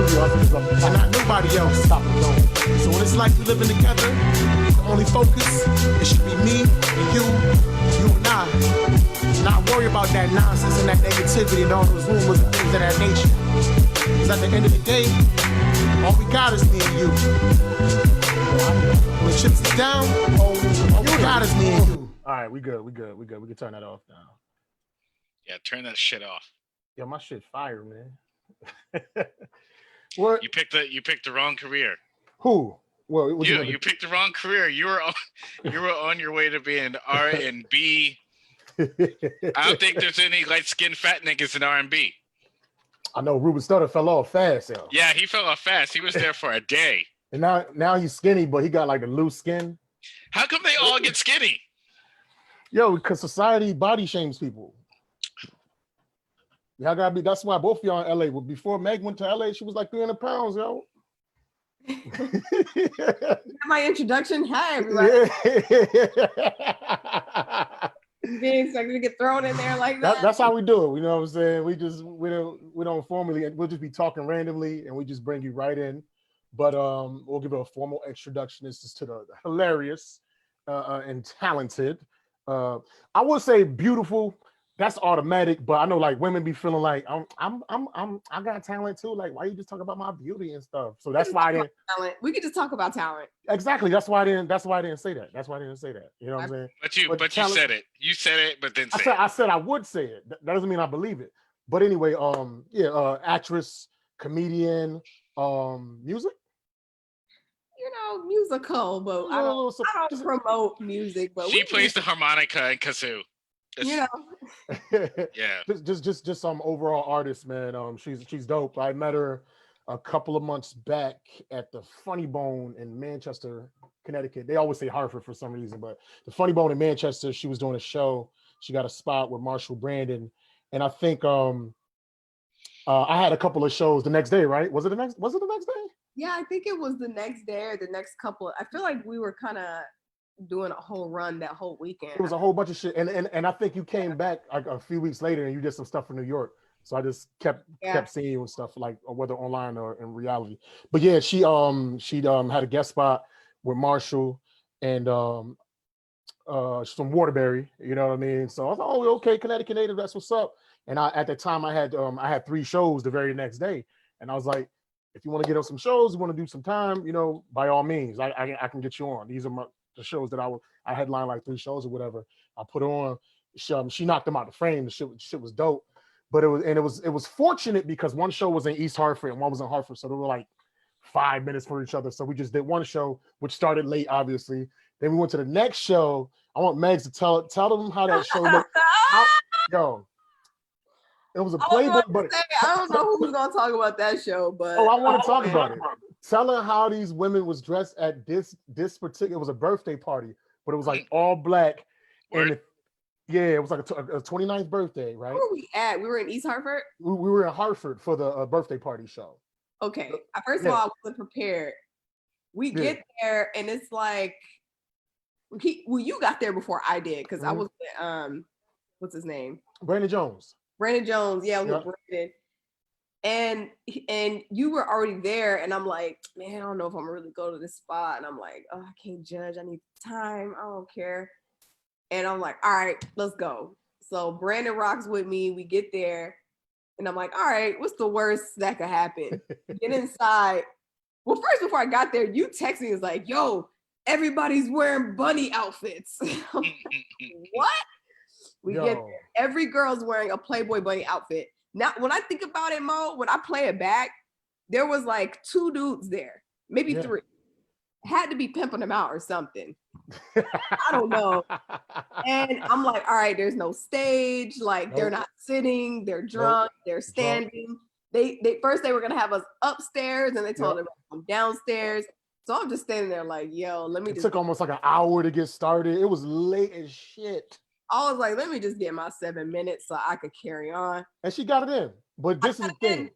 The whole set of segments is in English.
and not nobody else. So when it's like we living together, the only focus, it should be me and you and I. Not worry about that nonsense and that negativity and all those rumors and things of that nature. Because at the end of the day, all we got is me and you. When chips is down, all we got is me and you. All right, we good. We can turn that off now. Yeah, turn that shit off. Yo, my shit fire, man. What? You picked the wrong career. Who? Well, you picked the wrong career. You were on your way to being R&B. I don't think there's any light-skinned fat niggas in R&B. I know Ruben Studdard fell off fast, yo. Yeah, he fell off fast. He was there for a day. And now he's skinny, but he got like a loose skin. How come they all get skinny? Yo, because society body shames people. Y'all gotta be. That's why both of y'all in LA. Well, before Meg went to LA, she was like 300 pounds, yo. My introduction. Hi, everybody. Being expected to get thrown in there like that. That's how we do it. You know what I'm saying? We don't formally. We'll just be talking randomly, and we just bring you right in. But we'll give a formal introduction. This is to the hilarious and talented. I would say beautiful. That's automatic, but I know like women be feeling like I got talent too. Like, why you just talk about my beauty and stuff? So that's why I didn't. We could just talk about talent. Exactly. That's why I didn't say that. You know what I'm saying? But you said it. You said it, but then I said I would say it. That doesn't mean I believe it. But anyway, actress, comedian, music. You know, musical, but I don't promote music. But she plays the harmonica and kazoo. You know, yeah. Just some overall artist, man. She's dope. I met her a couple of months back at the Funny Bone in Manchester, Connecticut. They always say Hartford for some reason, but the Funny Bone in Manchester. She was doing a show. She got a spot with Marshall Brandon, and I think I had a couple of shows the next day. Right? Was it the next day? Yeah, I think it was the next day or the next couple. I feel like we were kind of doing a whole run that whole weekend. It was a whole bunch of shit, and I think you came back like a few weeks later and you did some stuff for New York. So I just kept seeing you and stuff, like whether online or in reality. But yeah, she had a guest spot with Marshall and she's from Waterbury. You know what I mean? So I was like, oh, okay, Connecticut native, that's what's up. And at the time I had 3 shows the very next day, and I was like, if you want to get on some shows, you want to do some time, you know, by all means, I can get you on. These are the shows that I headlined like 3 shows or whatever. I put on. She knocked them out the frame. The shit was dope. But it was fortunate because one show was in East Hartford and one was in Hartford, so they were like 5 minutes for each other. So we just did one show, which started late, obviously. Then we went to the next show. I want Megs to tell them how that show looked. Yo, it was a Playboy, but I don't know who's gonna talk about that show, but I want to talk about it. Tell her how these women was dressed at this particular. It was a birthday party, but it was like all black. And it was like a 29th birthday, right? Where were we at? We were in East Hartford? We were in Hartford for the birthday party show. Okay. First of all, I wasn't prepared. We get there and it's like, you got there before I did because I was with, what's his name? Brandon Jones. Yeah, with Brandon. And you were already there, and I'm like, man, I don't know if I'm gonna really go to this spot. And I'm like, oh, I can't judge. I need time. I don't care. And I'm like, all right, let's go. So Brandon rocks with me. We get there, and I'm like, all right, what's the worst that could happen? Get inside. Well, first, before I got there, you text me, was like, yo, everybody's wearing bunny outfits. What? We get there. Every girl's wearing a Playboy bunny outfit. Now, when I think about it, Mo, when I play it back, there was like 2 dudes there, maybe 3. Had to be pimping them out or something. I don't know. And I'm like, all right, there's no stage. Like they're not sitting, they're drunk, they're standing. They first they were gonna have us upstairs, and they told them to come downstairs. So I'm just standing there like, yo, let me. It took almost like an hour to get started. It was late as shit. I was like, let me just get my 7 minutes so I could carry on. And she got it in. But this is the thing.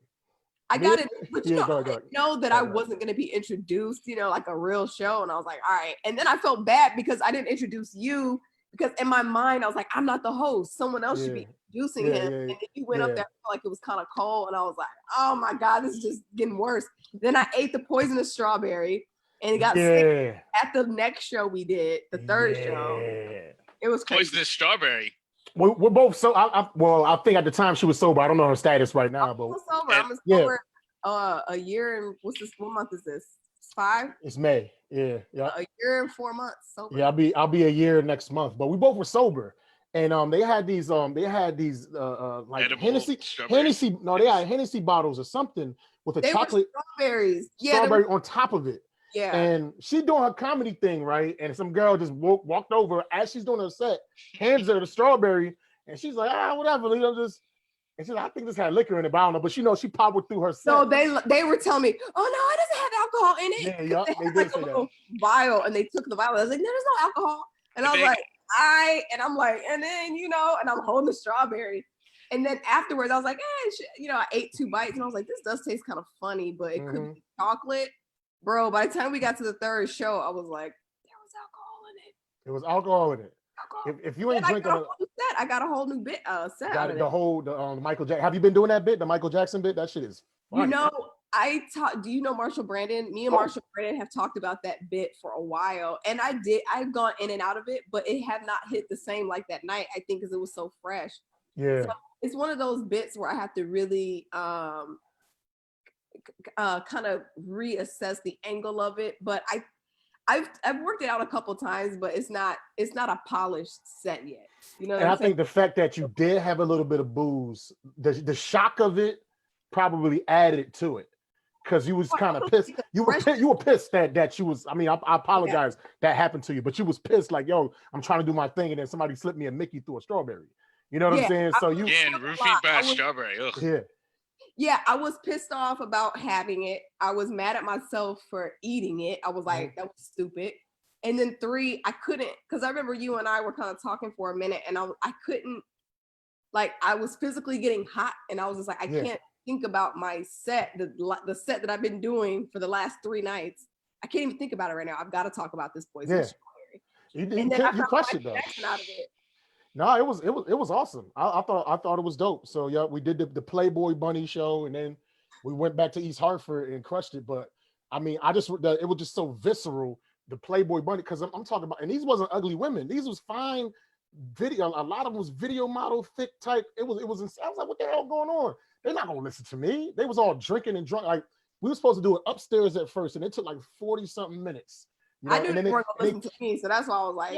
I got it, but I didn't know that I wasn't going to be introduced, like a real show. And I was like, all right. And then I felt bad because I didn't introduce you. because in my mind, I was like, I'm not the host. Someone else should be introducing him. And then you went up there, I felt like it was kind of cold. And I was like, oh my God, this is just getting worse. Then I ate the poisonous strawberry and it got sick at the next show we did, the third show. It was crazy. Poisonous strawberry. We're both so. I think at the time she was sober. I don't know her status right now, but sober. I'm sober. A year and what month is this? It's 5. It's May. Yeah. A year and 4 months sober. Yeah, I'll be a year next month. But we both were sober, and they had these like Hennessy. No, they had Hennessy bottles or something with a chocolate strawberries. Strawberry on top of it. Yeah. And she doing her comedy thing, right? And some girl just walked over as she's doing her set, hands her the strawberry, and she's like, whatever, just. And she's like, I think this had liquor in it, but I don't know. But she powered through her set. So they were telling me, oh no, it doesn't have alcohol in it. Yeah, they did say that. Vial, and they took the vial. I was like, no, there's no alcohol. And I was like, and then and I'm holding the strawberry. And then afterwards, I was like, I ate 2 bites, and I was like, this does taste kind of funny, but it could be chocolate. Bro, by the time we got to the third show, I was like, there was alcohol in it. There was alcohol in it. If you ain't drinking, I got a whole new bit set. Got it, the Michael Jackson. Have you been doing that bit, the Michael Jackson bit? That shit is funny. Do you know Marshall Brandon? Me and Marshall Brandon have talked about that bit for a while, and I've gone in and out of it, but it had not hit the same like that night. I think because it was so fresh. Yeah, so it's one of those bits where I have to really kind of reassess the angle of it, but I've worked it out a couple times, but it's not a polished set yet. And I think the fact that you did have a little bit of booze, the shock of it probably added to it, because you was kind of pissed. You were pissed that she was. I mean, I apologize that happened to you, but you was pissed like, yo, I'm trying to do my thing, and then somebody slipped me a Mickey through a strawberry. You know what I'm saying? So and roofied by a strawberry. Ugh. Yeah. Yeah, I was pissed off about having it. I was mad at myself for eating it. I was like, that was stupid. And then 3, I couldn't, because I remember you and I were kind of talking for a minute, and I couldn't, like, I was physically getting hot, and I was just like, I can't think about my set, the set that I've been doing for the last 3 nights. I can't even think about it right now. I've got to talk about this poison strawberry. You crushed it though. Out of it. No, it was awesome. I thought it was dope. So yeah, we did the Playboy Bunny show, and then we went back to East Hartford and crushed it. But I mean, it was just so visceral, the Playboy Bunny, because I'm talking about, and these wasn't ugly women. These was fine video. A lot of them was video model, thick type. It was. I was like, what the hell going on? They're not gonna listen to me. They was all drinking and drunk. Like, we were supposed to do it upstairs at first, and it took like 40-something minutes. I knew they weren't gonna listen to me, so that's why I was like,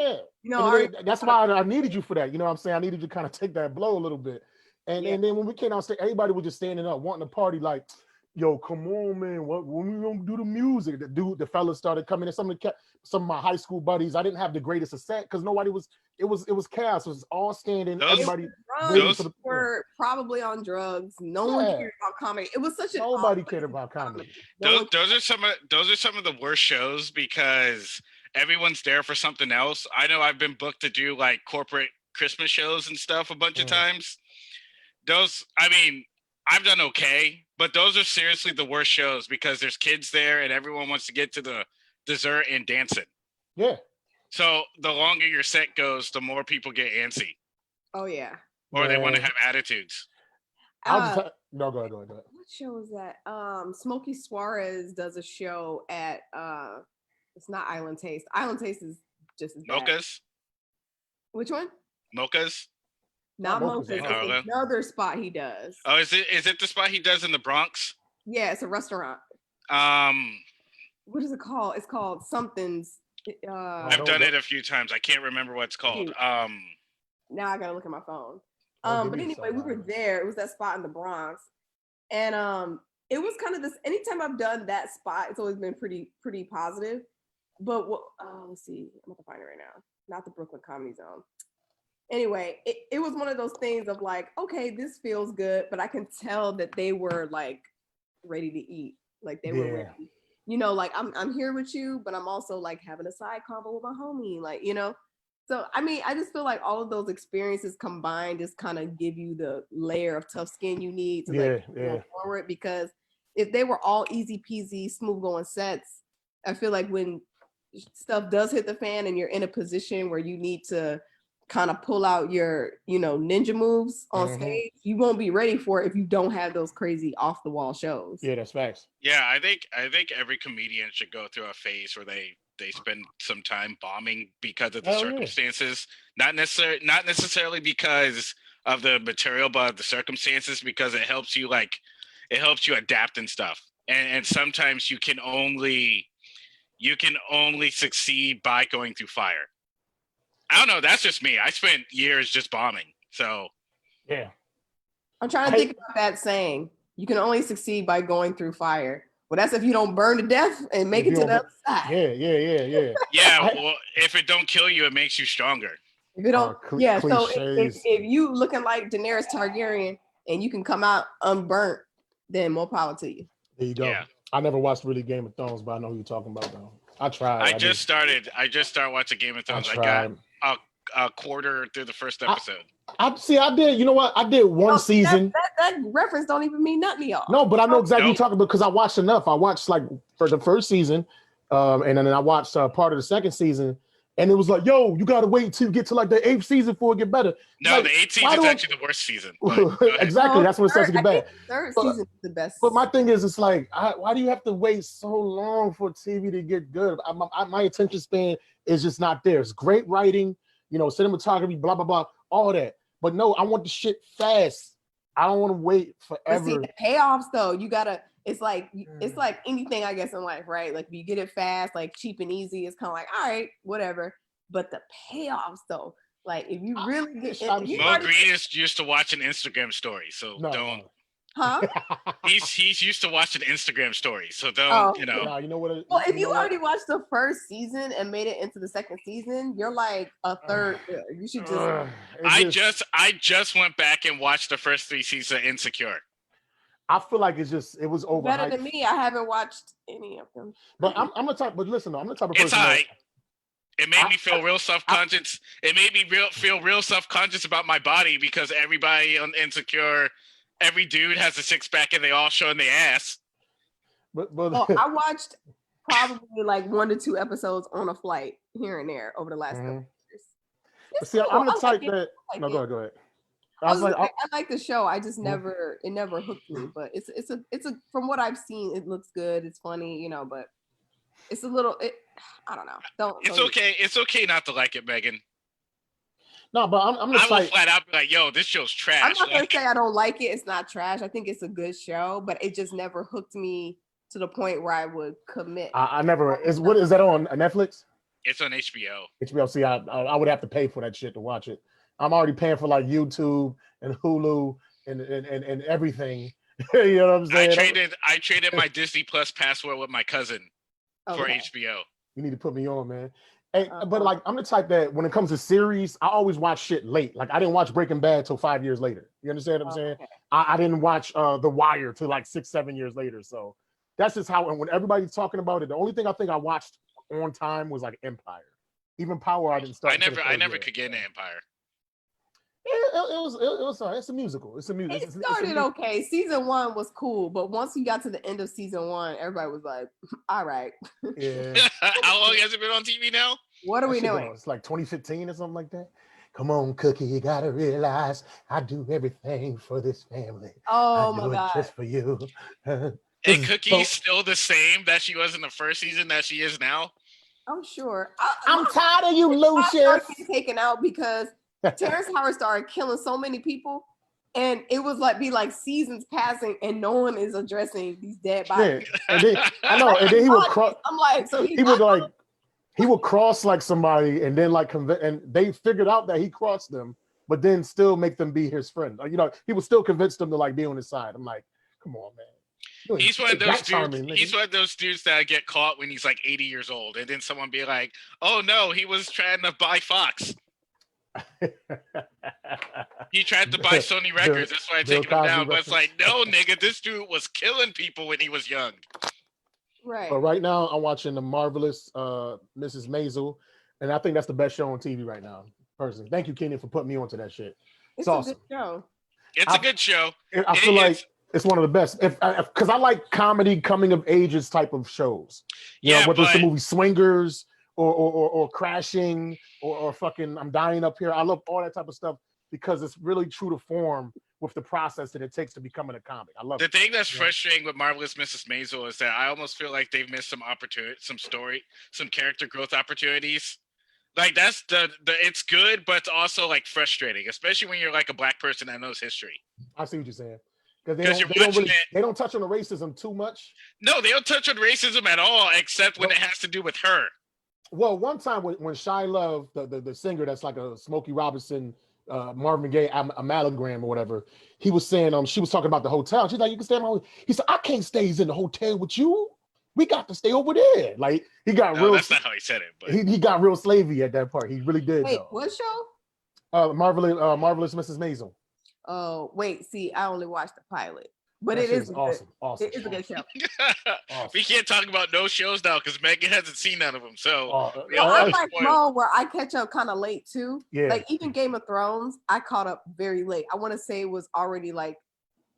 that's why I needed you for that. You know what I'm saying? I needed you to kind of take that blow a little bit. And then when we came downstairs, everybody was just standing up, wanting to party, like, yo, come on, man, when we gonna do the music? The fellas started coming in. Some of my high school buddies, I didn't have the greatest of set because nobody was. It was chaos. It was all standing. Everybody were probably on drugs. No one cared about comedy. It was such nobody cared about comedy. Those are some of the worst shows because everyone's there for something else. I know I've been booked to do like corporate Christmas shows and stuff a bunch of times. I've done okay, but those are seriously the worst shows because there's kids there and everyone wants to get to the dessert and dancing. Yeah. So the longer your set goes, the more people get antsy. Oh yeah. Or they want to have attitudes. No, go ahead. What show is that? Smokey Suarez does a show at it's not Island Taste. Island Taste is just as bad. Mocha's? Which one? Mocha's? Not Mocha's. It's another spot he does. Oh, is it the spot he does in the Bronx? Yeah, it's a restaurant. What is it called? It's called something's. I've done it a few times. I can't remember what it's called. Now I gotta look at my phone. But anyway, we were there. It was that spot in the Bronx, and it was kind of this. Anytime I've done that spot, it's always been pretty positive. But let's see. I'm gonna find it right now. Not the Brooklyn Comedy Zone. Anyway, it was one of those things of like, okay, this feels good, but I can tell that they were like ready to eat. Like they were ready. Like I'm here with you, but I'm also like having a side convo with my homie, like, So, I mean, I just feel like all of those experiences combined just kind of give you the layer of tough skin you need to go forward. Because if they were all easy peasy, smooth going sets, I feel like when stuff does hit the fan and you're in a position where you need to kind of pull out your, ninja moves on stage, you won't be ready for it if you don't have those crazy off the wall shows. Yeah, that's facts. Yeah, I think every comedian should go through a phase where they spend some time bombing because of the circumstances. Not necessarily because of the material, but of the circumstances, because it helps you adapt and stuff. And sometimes you can only succeed by going through fire. I don't know. That's just me. I spent years just bombing. So, yeah. I'm trying to think about that saying. You can only succeed by going through fire. Well, that's if you don't burn to death and make it to the other side. Yeah. Yeah. Well, if it don't kill you, it makes you stronger. If it don't, So if you looking like Daenerys Targaryen and you can come out unburnt, then more power to you. There you go. Yeah. I never watched really Game of Thrones, but I know who you're talking about though. I tried. I just started watching Game of Thrones. I got a quarter through the first episode. I did. You know what? I did one season. That reference don't even mean nothing to y'all. No, but I know exactly what you're talking about because I watched enough. I watched like for the first season, and then I watched part of the second season, and it was like, yo, you gotta wait till you get to like the 8th season before it get better. No, like, the 8th season is actually the worst season. Exactly, that's when it starts to get bad. Third season is the best. But my thing is, it's like, why do you have to wait so long for TV to get good? My attention span is just not there. It's great writing, cinematography, blah blah blah, all that. But no, I want the shit fast. I don't want to wait forever. But see, the payoffs though, you gotta. It's like anything, I guess, in life, right? Like if you get it fast, like cheap and easy, it's kind of like, all right, whatever. But the payoffs though, like if you really get, Mo Green is used to watching Instagram stories, so don't. Huh? He's used to watching Instagram stories, so don't. You know what? Well, if you already watched the first season and made it into the second season, you're like a third. You should just. I just went back and watched the first 3 seasons of Insecure. I feel like it was overhyped. Better than me. I haven't watched any of them. But I'm the type. But listen, I'm the type of person. It's alright. It made me feel real self-conscious. It made me feel real self-conscious about my body because everybody on Insecure, every dude has a 6-pack and they all showing their ass. But I watched probably like 1 to 2 episodes on a flight here and there over the last couple years. See, I'm the type that. No, go ahead. I like the show. I just never hooked me. But it's a from what I've seen, it looks good. It's funny, but it's a little. I don't know. It's okay. It's okay not to like it, Megan. No, but I'm I will flat out be like, yo, this show's trash. I'm not gonna say I don't like it. It's not trash. I think it's a good show, but it just never hooked me to the point where I would commit. I never. What is that on Netflix? It's on HBO. HBO. See, I would have to pay for that shit to watch it. I'm already paying for like YouTube and Hulu and everything. You know what I'm saying? I traded my Disney Plus password with my cousin for HBO. You need to put me on, man. Hey, but like I'm the type that when it comes to series, I always watch shit late. Like I didn't watch Breaking Bad till 5 years later. You understand what I'm saying? Okay. I didn't watch The Wire till like 6-7 years later. So that's just how. And when everybody's talking about it, the only thing I think I watched on time was like Empire. Even Power, I didn't start. I never could get into Empire. It was it's a musical. It's a musical. It started okay. Season 1 was cool, but once you got to the end of season 1, everybody was like, all right. Yeah. How long has it been on TV now? What are we doing? It's like 2015 or something like that. Come on, Cookie, you gotta realize I do everything for this family. Oh I do my God. it just for you. And Cookie's still the same that she was in the first season that she is now? I'm sure. I'm tired of you, Lucius. I started taken out because Terrence Howard started killing so many people, and it was like seasons passing, and no one is addressing these dead bodies. Yeah. And then, I know, and then he would cross. I'm like, so he would cross like somebody, and then like and they figured out that he crossed them, but then still make them be his friend. He would still convince them to like be on his side. I'm like, come on, man. He's one of those dudes. He's one of those dudes that get caught when he's like 80 years old, and then someone be like, "Oh no, he was trying to buy Fox." He tried to buy Sony Records. That's why I take him down. But it's like, no, nigga, this dude was killing people when he was young. Right. But right now, I'm watching The Marvelous Mrs. Maisel, and I think that's the best show on TV right now. Personally, thank you, Kenny, for putting me onto that shit. It's awesome. A good show. It's a good show. I feel like it's one of the best. Because I like comedy, coming of ages type of shows. You know, whether it's the movie Swingers or crashing or fucking I'm dying up here. I love all that type of stuff because it's really true to form with the process that it takes to becoming a comic. I love the it. thing that's frustrating with Marvelous Mrs. Maisel is that I almost feel like they've missed some opportunity, some story, some character growth opportunities. Like that's the it's good, but it's also like frustrating, especially when you're like a black person that knows history. I see what you're saying. Because they don't touch on the racism too much. No, they don't touch on racism at all, except when it has to do with her. Well, one time when Shy Love, the singer that's like a Smokey Robinson, Marvin Gaye amalgam or whatever, he was saying she was talking about the hotel. She's like, you can stay in my hotel. He said, I can't stay in the hotel with you. We got to stay over there. Like he got real. That's not how he said it, but he got real slavey at that part. He really did. Wait, though. what show? Marvelous Mrs. Maisel. Oh, wait, see, I only watched the pilot. But That it is awesome. Awesome. It is a good show. Awesome. We can't talk about no shows now because Megan hasn't seen none of them. So I'm like Mo, where I catch up kind of late too. Yeah. Like even Game of Thrones, I caught up very late. I want to say it was already like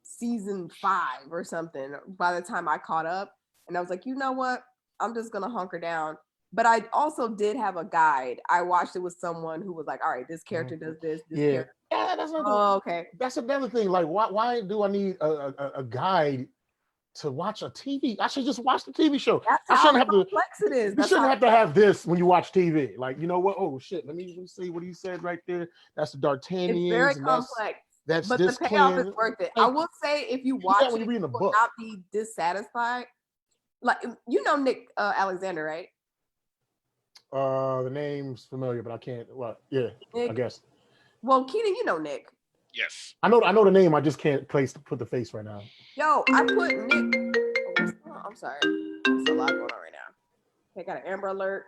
season 5 or something by the time I caught up. And I was like, you know what? I'm just gonna hunker down. But I also did have a guide. I watched it with someone who was like, all right, this character does this. Character. Yeah, that's not. Oh, okay. That's another thing. Like, why do I need a guide to watch a TV? I should just watch the TV show. That's I shouldn't have to. complex it is. You shouldn't have to have this when you watch TV. Like, you know what? Oh shit! Let me see what he said right there. That's the D'Artagnans. It's very complex. That's but this the payoff clan. is worth it. I will say, if you watch it, when you're reading a you will book. not be dissatisfied. Like you know Nick Alexander, right? The name's familiar, but I can't. What? Yeah, Nick, I guess. Well, Keenan, you know Nick. yes, I know the name. I just can't put the face right now. Yo, I put Nick. Oh, I'm sorry. There's a lot going on right now. I got an Amber Alert.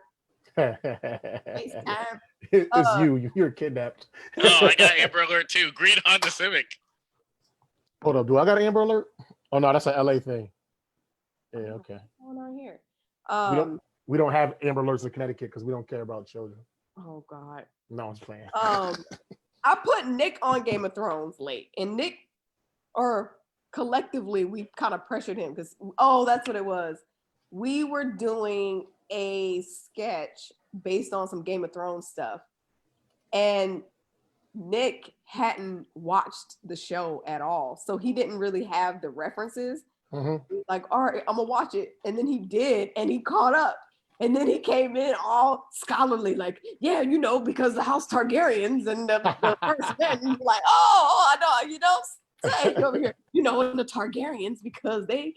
FaceTime. It's you're kidnapped. Oh, I got Amber Alert too. Green Honda Civic. Hold up, do I got an Amber Alert? Oh no, that's an LA thing. Yeah, okay. What's going on here? We don't have Amber Alerts in Connecticut because we don't care about children. Oh God. No, I'm just playing. I put Nick on Game of Thrones late, and Nick, or collectively, we kind of pressured him because that's what it was. We were doing a sketch based on some Game of Thrones stuff, and Nick hadn't watched the show at all, so he didn't really have the references. Mm-hmm. Like, all right, I'm gonna watch it, and then he did, and he caught up. And then he came in all scholarly, like, yeah, you know, because the House Targaryens and the first men, and you're like, I know, you know, say over here, you know, and the Targaryens because they.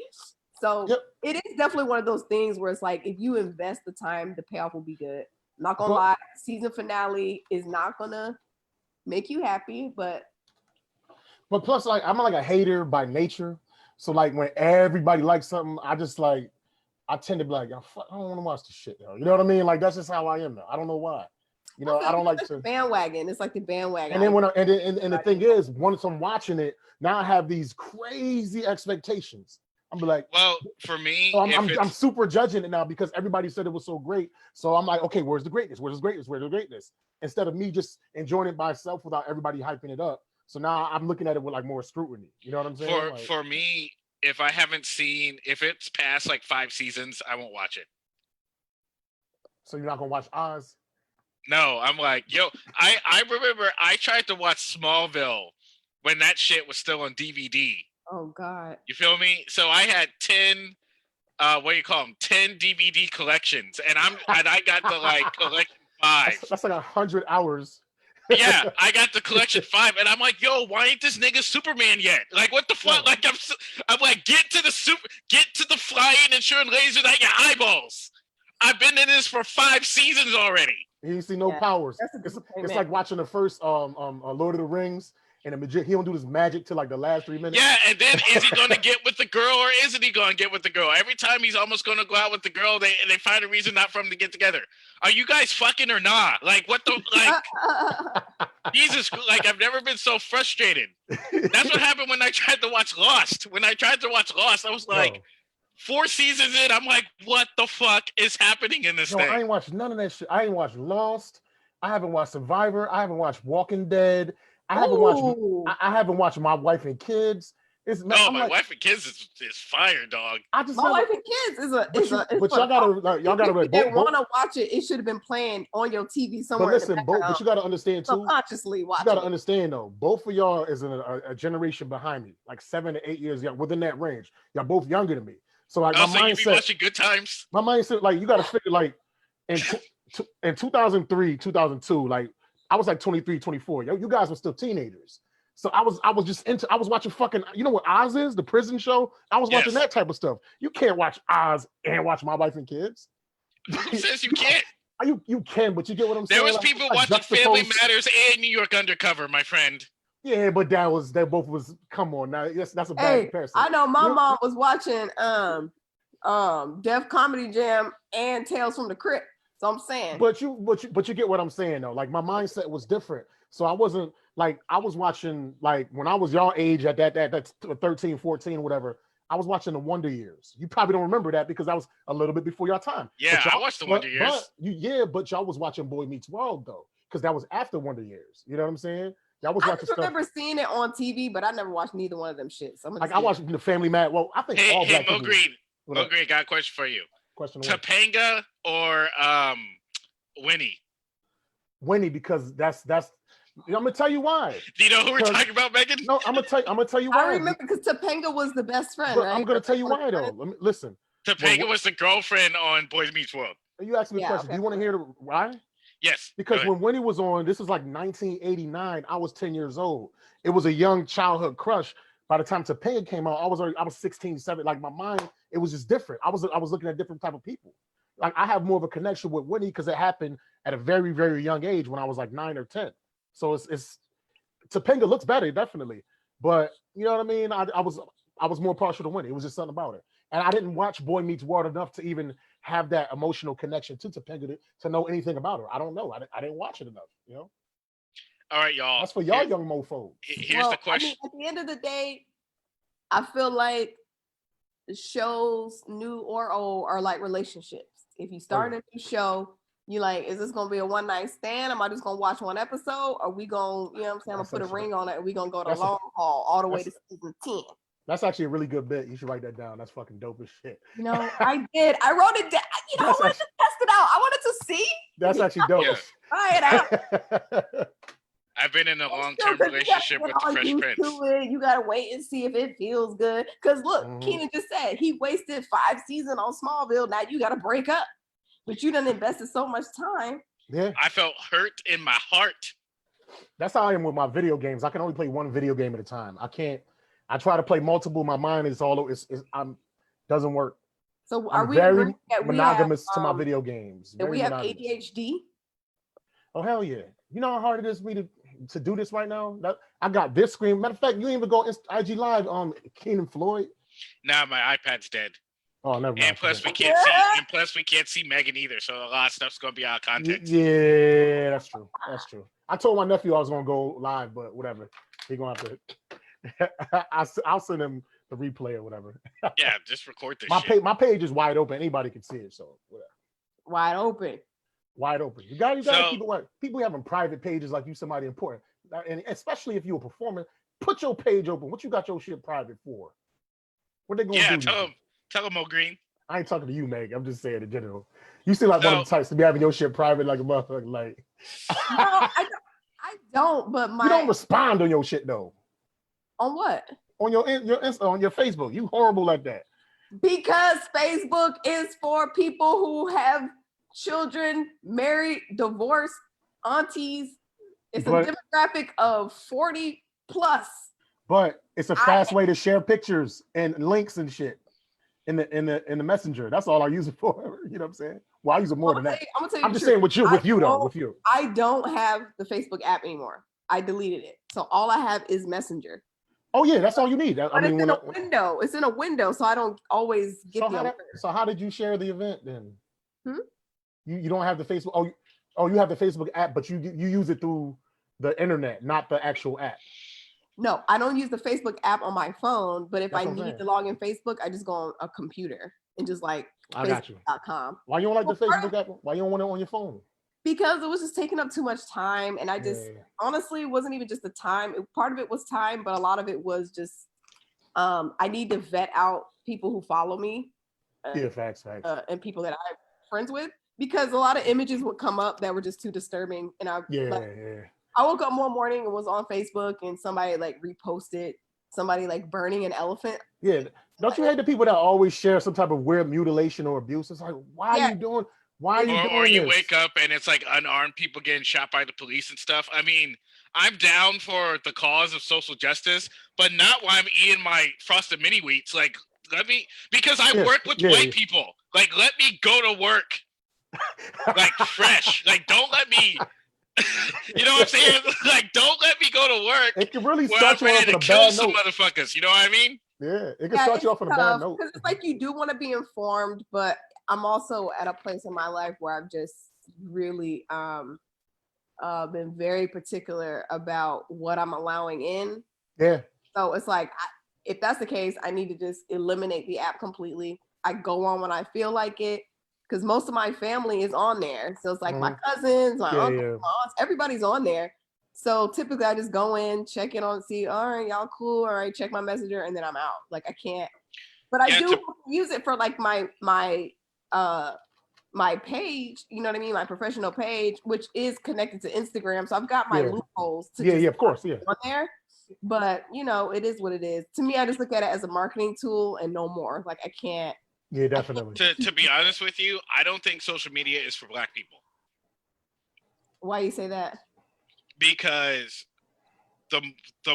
So It is definitely one of those things where it's like, if you invest the time, the payoff will be good. I'm not gonna lie, season finale is not gonna make you happy, but plus, like, I'm like a hater by nature, so like when everybody likes something, I tend to be like, I don't want to watch this shit, yo. You know what I mean? Like that's just how I am now. I don't know why. You know, I don't like to bandwagon. It's like the bandwagon. And then and the thing is, once I'm watching it, now I have these crazy expectations. I'm like, well, for me, so I'm super judging it now because everybody said it was so great. So I'm like, okay, where's the greatness? Where's the greatness? Where's the greatness? Instead of me just enjoying it by myself without everybody hyping it up. So now I'm looking at it with like more scrutiny. You know what I'm saying? For me, if it's past like 5 seasons, I won't watch it. So you're not gonna watch Oz? No, I'm like, yo, I remember I tried to watch Smallville when that shit was still on DVD. Oh God. You feel me? So I had 10 10 DVD collections, and I got to like collection 5. That's like 100 hours. Yeah, I got the collection 5, and I'm like, yo, why ain't this nigga Superman yet? Like, what the fuck? Like, I'm like, get to the flying and shooting lasers at your eyeballs. I've been in this for 5 seasons already. You see no powers. It's like watching the first Lord of the Rings, and the magician, he don't do this magic till like the last 3 minutes. Yeah, and then is he going to get with the girl or isn't he going to get with the girl? Every time he's almost going to go out with the girl, they find a reason not for him to get together. Are you guys fucking or not? Like, what the, like, Jesus, like, I've never been so frustrated. That's what happened when I tried to watch Lost. When I tried to watch Lost, I was like, 4 seasons in, I'm like, what the fuck is happening in this thing? I ain't watched none of that shit. I ain't watched Lost. I haven't watched Survivor. I haven't watched Walking Dead. I haven't watched My Wife and Kids. It's No, I'm my like, wife and kids is fire, dog. I just My never, wife and kids is a but y'all gotta if you want to watch it, it should have been playing on your TV somewhere. But listen, but you gotta understand too. Subconsciously watching. You gotta understand though. Both of y'all is a generation behind me, like 7 to 8 years young, within that range. Y'all both younger than me. So like my mindset, you be watching Good Times. My mindset, like you gotta figure, like in 2003, 2002, like I was like 23, 24. You guys were still teenagers. So I was watching fucking, you know what Oz is, the prison show? I was watching that type of stuff. You can't watch Oz and watch My Wife and Kids. Who says you can't? You can, but you get what I'm saying? There was people watching Family Matters and New York Undercover, my friend. Yeah, but they both was, come on now. That's a bad comparison. I know my mom was watching Def Comedy Jam and Tales from the Crypt. So I'm saying. But you get what I'm saying though. Like my mindset was different. So I wasn't like, I was watching, like when I was y'all age at that's 13, 14, whatever. I was watching the Wonder Years. You probably don't remember that because I was a little bit before your time. Yeah, I watched the Wonder Years. But y'all was watching Boy Meets World though, because that was after Wonder Years. You know what I'm saying? Y'all was watching stuff. I remember seeing it on TV, but I never watched neither one of them shits. So like I watched the Family Mad. Well, I think all black people. Mo Green, got a question for you. Question. Topenga or Winnie? Winnie, because that's. I'm gonna tell you why. Do you know who we're talking about, Megan? No, I'm gonna tell you why. I remember because Topanga was the best friend. Right? I'm gonna tell you why though. Listen. Topanga was the girlfriend on Boy Meets World. You asked me a question. Okay. Do you want to hear why? Yes. Because when Winnie was on, this was like 1989. I was 10 years old. It was a young childhood crush. By the time Topenga came out, I was 16, 17. Like my mind, it was just different. I was looking at different type of people. Like I have more of a connection with Winnie because it happened at a very, very young age when I was like 9 or 10. So it's Topenga looks better, definitely. But you know what I mean? I was more partial to Winnie. It was just something about it. And I didn't watch Boy Meets World enough to even have that emotional connection to Topanga to know anything about her. I don't know. I didn't watch it enough, you know? All right, y'all. That's for y'all young mofos. Here's the question. I mean, at the end of the day, I feel like the shows, new or old, are like relationships. If you start a new show, you like, is this gonna be a one night stand? Am I just gonna watch one episode? Or we gonna, you know what I'm saying? I'm gonna put a ring on it and we gonna go to long haul all the way to season 10. That's actually a really good bit. You should write that down. That's fucking dope as shit. You know, I did. I wrote it down. You know, I wanted to test it out. I wanted to see. That's actually dope. Try it out. I've been in a long-term relationship with the Fresh Prince. You gotta wait and see if it feels good. Because look, Keenan just said he wasted 5 seasons on Smallville. Now you gotta break up. But you done invested so much time. Yeah. I felt hurt in my heart. That's how I am with my video games. I can only play one video game at a time. I try to play multiple. My mind is doesn't work. So I'm very monogamous to my video games. Do we have ADHD? Oh hell yeah! You know how hard it is for me to do this right now? I got this screen. Matter of fact, you didn't even go IG Live on Keenan Floyd. Nah, my iPad's dead. Oh, never mind. And plus we can't see. And plus we can't see Megan either. So a lot of stuff's gonna be out of context. Yeah, that's true. That's true. I told my nephew I was gonna go live, but whatever. He gonna have to. I'll send him the replay or whatever. Yeah, just record this. My page is wide open. Anybody can see it. So whatever. Wide open. Wide open. You gotta keep it wide. People having private pages like you somebody important, and especially if you're a performer, put your page open. What you got your shit private for? What they gonna do? Tell him, Mo Green. I ain't talking to you, Meg. I'm just saying in general. You seem like one of the types to be having your shit private like a motherfucker. Like, no, I don't. But you don't respond on your shit though. On what? On your on your Facebook. You horrible like that. Because Facebook is for people who have children, married, divorced, aunties. It's a demographic of 40 plus. But it's a fast way to share pictures and links and shit in the messenger. That's all I use it for. You know what I'm saying? Well, I use it more than that. I'm just saying with you. I don't have the Facebook app anymore. I deleted it. So all I have is Messenger. Oh yeah, that's all you need. But it's in a window. It's in a window, so I don't always get the alert. So how did you share the event then? You don't have the Facebook. Oh, you have the Facebook app, but you use it through the internet, not the actual app. No, I don't use the Facebook app on my phone, but if I need to log in Facebook, I just go on a computer and just like Facebook.com. Why you don't like the Facebook app? Why you don't want it on your phone? Because it was just taking up too much time, and I just honestly wasn't even just the time. Part of it was time, but a lot of it was just I need to vet out people who follow me. Facts. And people that I'm friends with, because a lot of images would come up that were just too disturbing. And I woke up one morning and was on Facebook and somebody like reposted somebody like burning an elephant. Yeah. Don't you hate the people that always share some type of weird mutilation or abuse? It's like, why are you doing this? Or you wake up and it's like unarmed people getting shot by the police and stuff. I mean, I'm down for the cause of social justice, but not while I'm eating my frosted mini wheats. Like, because I work with white people. Like, let me go to work like fresh. Like, don't let me, you know what I'm saying? Like, don't let me go to work. It can really start you off on a kill bad some note. motherfuckers. You know what I mean? Yeah, it can start you off on a bad note. Because it's like you do want to be informed, but I'm also at a place in my life where I've just really been very particular about what I'm allowing in. Yeah. So it's like, if that's the case, I need to just eliminate the app completely. I go on when I feel like it, because most of my family is on there. So it's like my cousins, my uncles, my aunts, everybody's on there. So typically I just go in, check in on, see, all right, y'all cool. All right, check my messenger, and then I'm out. Like I can't, but I do use it for like my page, you know what I mean? My professional page, which is connected to Instagram. So I've got my loopholes to of course, on there. But you know, it is what it is. To me, I just look at it as a marketing tool and no more. Like I can't. Yeah, definitely. To be honest with you, I don't think social media is for Black people. Why you say that? Because the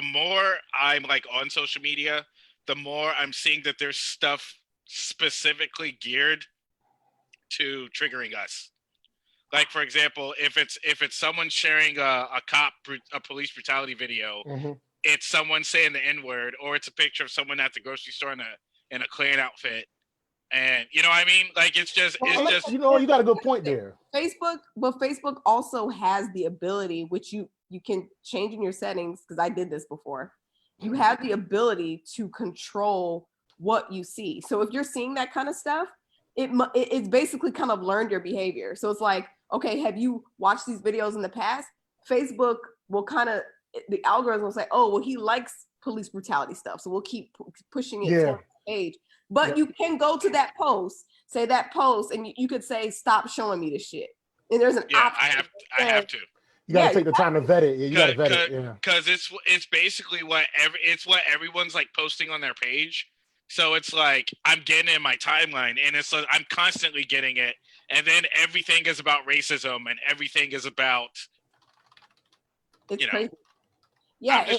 more I'm like on social media, the more I'm seeing that there's stuff specifically geared to triggering us. Like, for example, if it's someone sharing a police brutality video, it's someone saying the N-word, or it's a picture of someone at the grocery store in a Klan outfit. And you know what I mean? Like, it's just you know, you got a good point there. Facebook also has the ability, which you can change in your settings, because I did this before. You have the ability to control what you see. So if you're seeing that kind of stuff, it's basically kind of learned your behavior. So it's like, okay, have you watched these videos in the past? Facebook will the algorithm will say, oh, well, he likes police brutality stuff, so we'll keep pushing it to the page. But you can go to that post, say that post, and you could say, stop showing me this shit. And there's an option. I have to. You gotta take the time to vet it. You gotta vet it. Yeah. Because it's basically what everyone's like posting on their page. So it's like I'm getting it in my timeline, and it's like I'm constantly getting it, and then everything is about racism, and everything is about crazy. Yeah,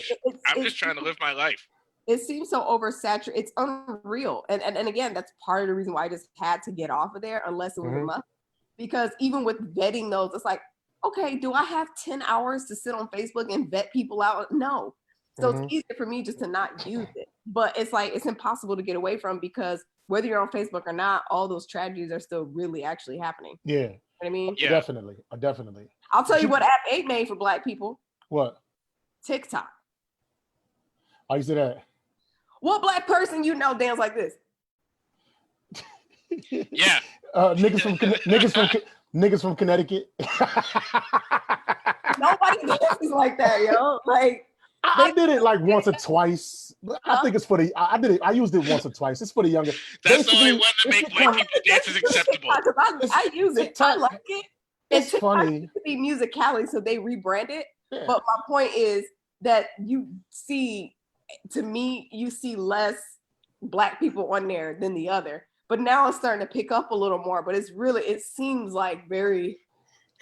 I'm just trying to live my life. It seems so oversaturated. It's unreal, and again, that's part of the reason why I just had to get off of there, unless it was a must. Because even with vetting those, it's like, okay, do I have 10 hours to sit on Facebook and vet people out? No. So it's easier for me just to not use it. But it's like, it's impossible to get away from, because whether you're on Facebook or not, all those tragedies are still really actually happening. Yeah. You know what I mean? Yeah. Definitely. I'll tell you what app 8 made for Black people. What? TikTok. Oh, you say that? What Black person you know dance like this? Yeah. Niggas from Connecticut. Nobody dances like that, yo. Like I did it like once or twice. I think it's for the. I did it. I used it once or twice. It's for the younger. That's the only one to make white people dances acceptable. I use it. I like it. It's funny. To be Musicality, so they rebrand it. Yeah. But my point is that you see less Black people on there than the other. But now it's starting to pick up a little more. But it seems like very.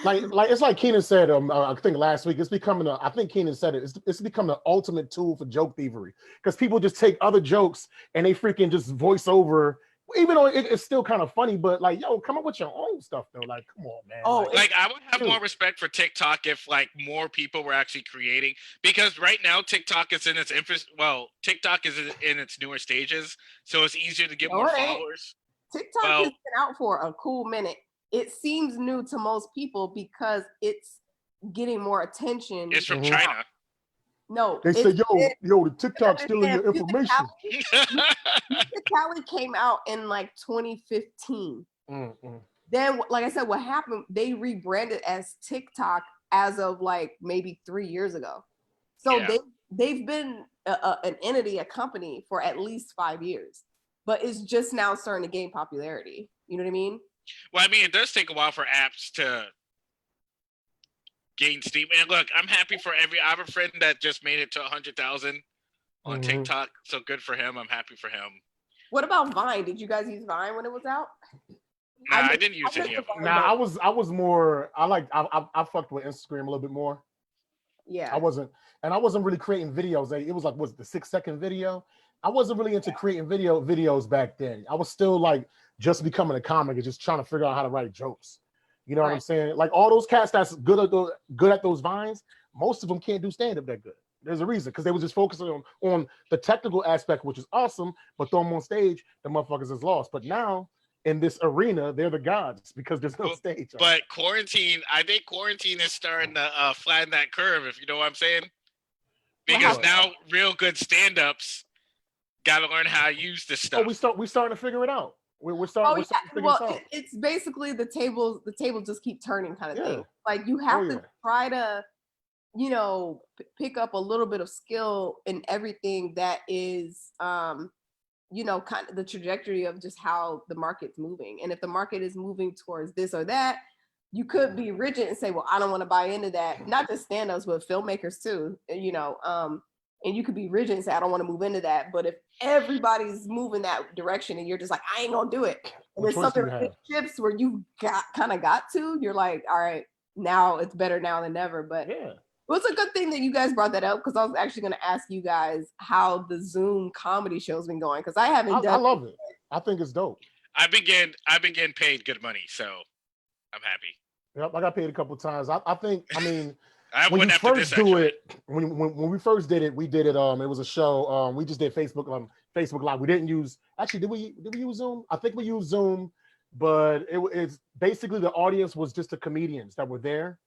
Like it's like Keenan said, I think last week, it's becoming I think Keenan said it, it's become the ultimate tool for joke thievery, because people just take other jokes and they freaking just voice over, even though it's still kind of funny, but like, yo, come up with your own stuff though. Like, come on, man. Oh, like I would have more respect for TikTok if like more people were actually creating, because right now TikTok is in its TikTok is in its newer stages, so it's easier to get more followers. TikTok has been out for a cool minute. It seems new to most people because it's getting more attention. It's from China. No. They say, yo, the TikTok's stealing your information. Musicality came out in like 2015. Then, like I said, what happened, they rebranded as TikTok as of like maybe 3 years ago. So they've been an entity, a company for at least 5 years, but it's just now starting to gain popularity. You know what I mean? Well, I mean, it does take a while for apps to gain steam. And look, I'm happy for I have a friend that just made it to 100,000 on TikTok. So good for him. I'm happy for him. What about Vine? Did you guys use Vine when it was out? Nah, I didn't use any of them. Nah, I was more. I fucked with Instagram a little bit more. Yeah. I wasn't really creating videos. It was like, was the 6-second video? I wasn't really into creating videos back then. I was still like just becoming a comic and just trying to figure out how to write jokes. You know what I'm saying? Like all those cats that's good at those vines, most of them can't do stand up that good. There's a reason, because they were just focusing on the technical aspect, which is awesome, but throw them on stage, the motherfuckers is lost. But now in this arena, they're the gods because there's no stage. But I think quarantine is starting to flatten that curve, if you know what I'm saying. Because now real good stand-ups got to learn how to use this stuff. Oh, we're starting to figure it out. We're starting to figure this out. It's basically the table just keep turning kind of thing. Like you have to try to, pick up a little bit of skill in everything that is, kind of the trajectory of just how the market's moving. And if the market is moving towards this or that, you could be rigid and say, well, I don't want to buy into that. Not just stand-ups, but filmmakers too, and you could be rigid and say, I don't want to move into that. But if everybody's moving that direction and you're just like, I ain't gonna do it. And there's something like shifts where you got to, you're like, all right, now it's better now than never. But well, it's a good thing that you guys brought that up, because I was actually going to ask you guys how the Zoom comedy show's been going, because I haven't done. I love it. I think it's dope. I've been getting paid good money, so I'm happy. Yep, I got paid a couple of times. I mean, when you first do it, when we first did it, we did it. It was a show. We just did Facebook Live. We didn't use. Actually, did we use Zoom? I think we used Zoom, but it's basically the audience was just the comedians that were there.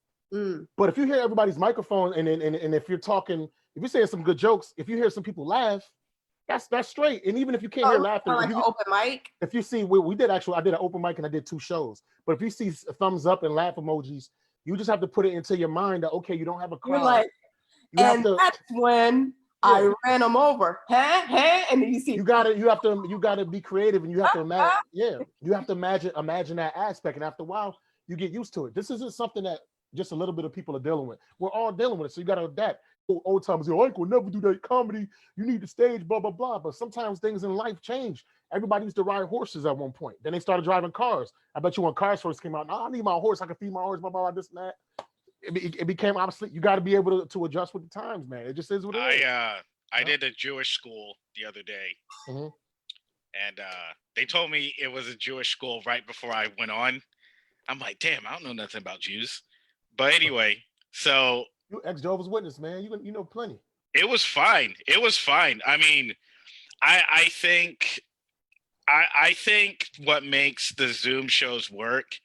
But if you hear everybody's microphone and if you're talking, if you're saying some good jokes, if you hear some people laugh, that's straight. And even if you can't hear laughter, like an open mic. If you see, I did an open mic and I did 2 shows. But if you see thumbs up and laugh emojis, you just have to put it into your mind that okay, you don't have a crowd. You're like, that's when I ran them over. And then you see you gotta be creative, and you have to imagine. You have to imagine that aspect, and after a while, you get used to it. This isn't something that just a little bit of people are dealing with. We're all dealing with it, so you got to adapt. Old timers, I ain't gonna never do that comedy. You need the stage, blah blah blah. But sometimes things in life change. Everybody used to ride horses at one point. Then they started driving cars. I bet you when cars first came out, I need my horse. I can feed my horse, blah blah blah, this and that. It became obsolete. You got to be able to adjust with the times, man. It just is what it is. I did a Jewish school the other day, and they told me it was a Jewish school right before I went on. I'm like, damn, I don't know nothing about Jews. But anyway, so you ex-Jehovah's Witness, man. You know plenty. It was fine. I mean, I think what makes the Zoom shows work,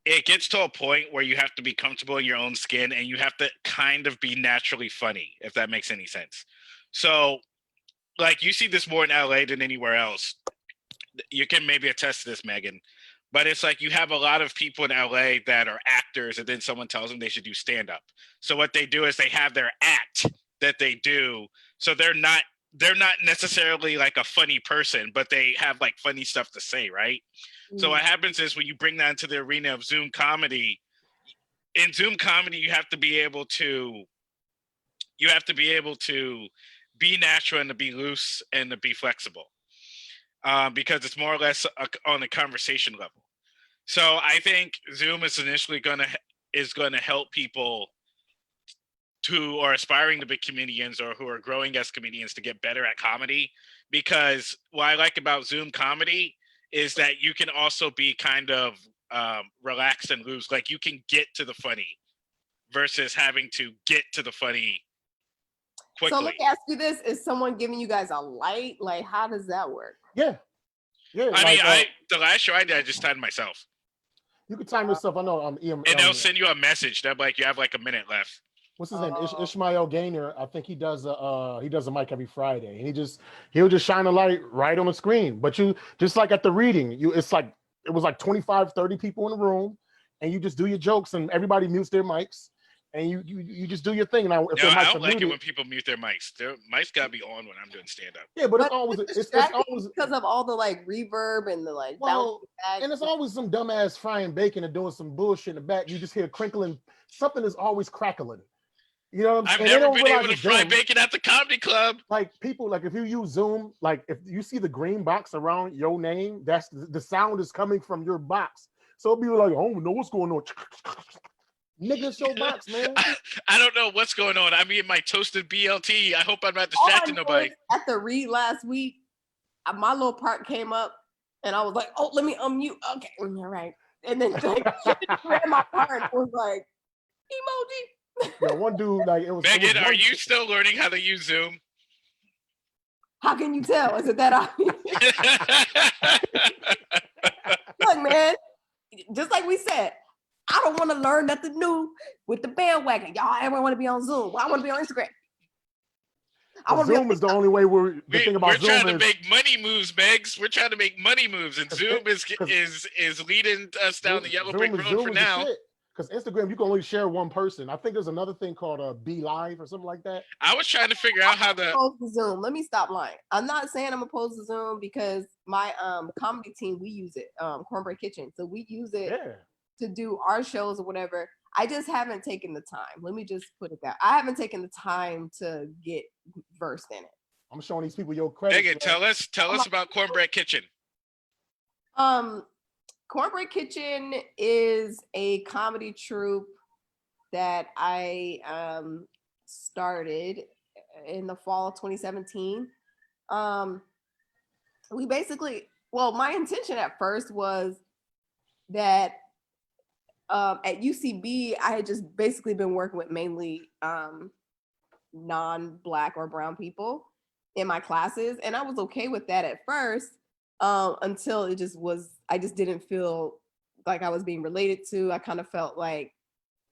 it gets to a point where you have to be comfortable in your own skin and you have to kind of be naturally funny, if that makes any sense. So, like, you see this more in LA than anywhere else. You can maybe attest to this, Megan. But it's like you have a lot of people in LA that are actors, and then someone tells them they should do stand-up. So what they do is they have their act that they do. So they're not necessarily like a funny person, but they have like funny stuff to say, right? So what happens is when you bring that into the arena of Zoom comedy, in Zoom comedy, you have to be able to be natural and to be loose and to be flexible. Because it's more or less on a conversation level. So I think Zoom is initially going to help people who are aspiring to be comedians or who are growing as comedians to get better at comedy. Because what I like about Zoom comedy is that you can also be kind of relaxed and loose. Like you can get to the funny versus having to get to the funny quickly. So let me ask you this: is someone giving you guys a light? Like, how does that work? Yeah. The last show I did, I just timed myself. You can time yourself. I know. And they'll send you a message that like you have like a minute left. What's his name? Ishmael Gaynor. I think he does a mic every Friday, and he'll just shine a light right on the screen. But you just like at the reading, it was like 25, 30 people in the room, and you just do your jokes, and everybody mutes their mics, and you just do your thing. Now, if No, I mics don't are like muted, it when people mute their mics. Their mics gotta be on when I'm doing stand up. yeah, but it's always because of all the like reverb and the like bouncing back. and it's always some dumbass frying bacon and doing some bullshit in the back. You just hear crinkling. Something is always crackling. You know what I'm saying? I've never been able to fry bacon at the comedy club. Like people, like if you use Zoom, like if you see the green box around your name, that's the sound is coming from your box. So it'll be like, oh, know what's going on. Nigga, show box, man. I don't know what's going on. I'm eating my toasted BLT. I hope I'm not distracting nobody. At the read last week, my little part came up, and I was like, "Oh, let me unmute." Okay, all right. And then like, read my part and was like, emoji. Yeah, one dude like it was. Megan, are you still learning how to use Zoom? How can you tell? Is it that obvious? Look, man, just like we said, I don't want to learn nothing new with the bandwagon. Y'all, everyone want to be on Zoom. Well, I want to be on Instagram. Zoom is the only way we're trying to make money moves, Megs. We're trying to make money moves, and Zoom is leading us down the yellow brick road for now. Because Instagram, you can only share one person. I think there's another thing called Be Live or something like that. I was trying to figure out how to Zoom. Let me stop lying. I'm not saying I'm opposed to Zoom because my comedy team, we use it, Cornbread Kitchen. So we use it to do our shows or whatever. I just haven't taken the time. Let me just put it that. I haven't taken the time to get versed in it. I'm showing these people your credit. Megan, tell us about Cornbread Kitchen. Cornbread Kitchen is a comedy troupe that I started in the fall of 2017. We basically, my intention at first was that at UCB, I had just basically been working with mainly non-Black or brown people in my classes. And I was okay with that at first until I just didn't feel like I was being related to. I kind of felt like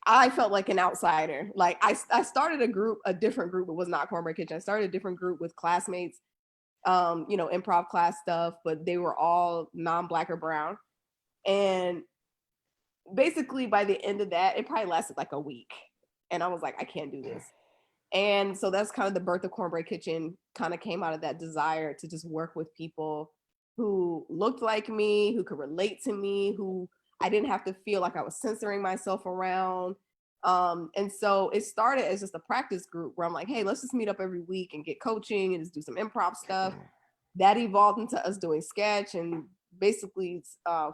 an outsider. Like I started a different group. It was not Cornbread Kitchen. I started a different group with classmates, improv class stuff, but they were all non-Black or brown. And basically by the end of that, it probably lasted like a week. And I was like, I can't do this. And so that's kind of the birth of Cornbread Kitchen, kind of came out of that desire to just work with people who looked like me, who could relate to me, who I didn't have to feel like I was censoring myself around. And so it started as just a practice group where I'm like, hey, let's just meet up every week and get coaching and just do some improv stuff. That evolved into us doing sketch and basically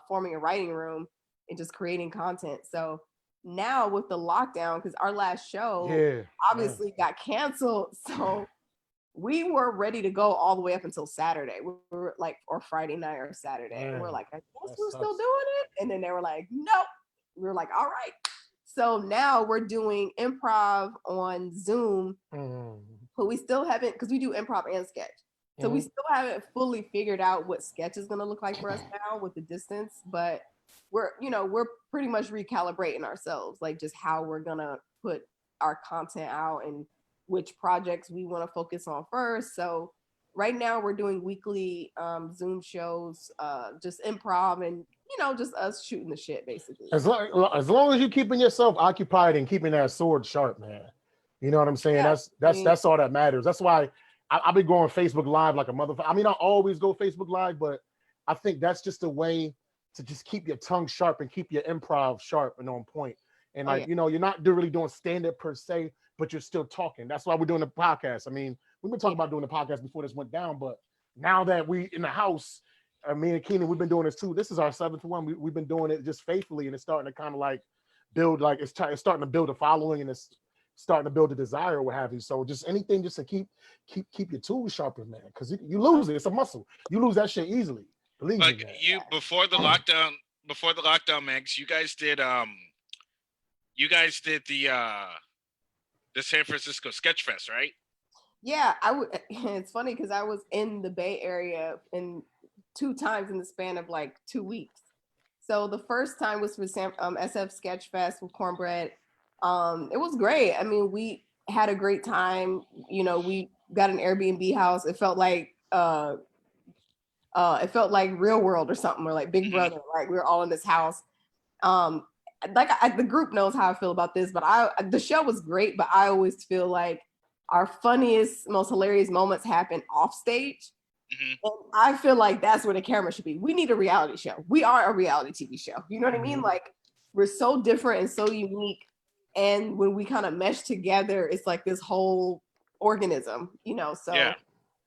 forming a writing room and just creating content. So now with the lockdown, because our last show obviously got canceled. So we were ready to go all the way up until Saturday. We were like, or Friday night or Saturday. And we're like, I guess we're still doing it. And then they were like, nope. We were like, all right. So now we're doing improv on Zoom, but we still haven't, because we do improv and sketch. So we still haven't fully figured out what sketch is going to look like for us now with the distance, but we're pretty much recalibrating ourselves, like just how we're going to put our content out and which projects we want to focus on first. So right now we're doing weekly Zoom shows, just improv and, just us shooting the shit basically. As long as you're keeping yourself occupied and keeping that sword sharp, man. You know what I'm saying? Yeah, that's all that matters. That's why I've been going Facebook Live like a motherfucker. I mean, I always go Facebook Live, but I think that's just a way to just keep your tongue sharp and keep your improv sharp and on point. And you're not really doing stand-up per se, but you're still talking. That's why we're doing the podcast. I mean, we've been talking about doing the podcast before this went down, but now that we in the house, me and Keenan, we've been doing this too. This is our 7th one. We've been doing it just faithfully, and it's starting to kind of like build, like it's starting to build a following, and it's starting to build a desire or what have you. So just anything just to keep your tools sharper, man, because you lose it. It's a muscle. You lose that shit easily. Believe me, man. Before the lockdown, Megs, you guys did the San Francisco Sketch Fest, right? Yeah, it's funny because I was in the Bay Area in 2 times in the span of like 2 weeks. So the first time was for SF Sketch Fest with Cornbread. It was great. I mean, we had a great time. We got an Airbnb house. It felt like Real World or something, or like Big Brother. Like we were all in this house. the group knows how I feel about this, but the show was great, but I always feel like our funniest, most hilarious moments happen off stage. Mm-hmm. And I feel like that's where the camera should be. We need a reality show. We are a reality TV show. You know what I mean? Like, we're so different and so unique. And when we kind of mesh together, it's like this whole organism, you know? So, yeah.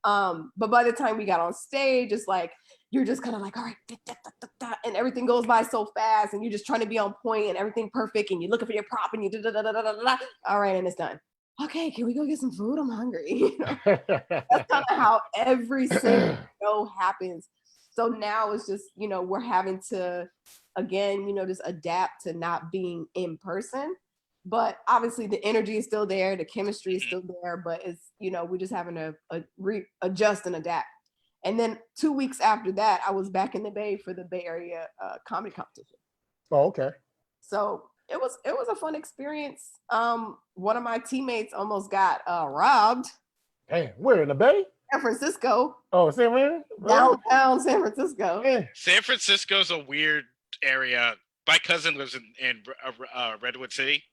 But by the time we got on stage, it's like, you're just kind of like, all right, and everything goes by so fast, and you're just trying to be on point and everything perfect, and you're looking for your prop, and you all right, and it's done. Okay, can we go get some food? I'm hungry. You know? That's kind of how every single show happens. So now it's just, you know, we're having to, again, you know, just adapt to not being in person. But obviously the energy is still there, the chemistry is still there, but it's, you know, we're just having to adjust and adapt. And then 2 weeks after that, I was back in the Bay for the Bay Area comedy competition. Oh, okay. So it was a fun experience. One of my teammates almost got robbed. Damn, where in the Bay? San Francisco. Oh, San Fran? Downtown San Francisco. Yeah. San Francisco's a weird area. My cousin lives in Redwood City.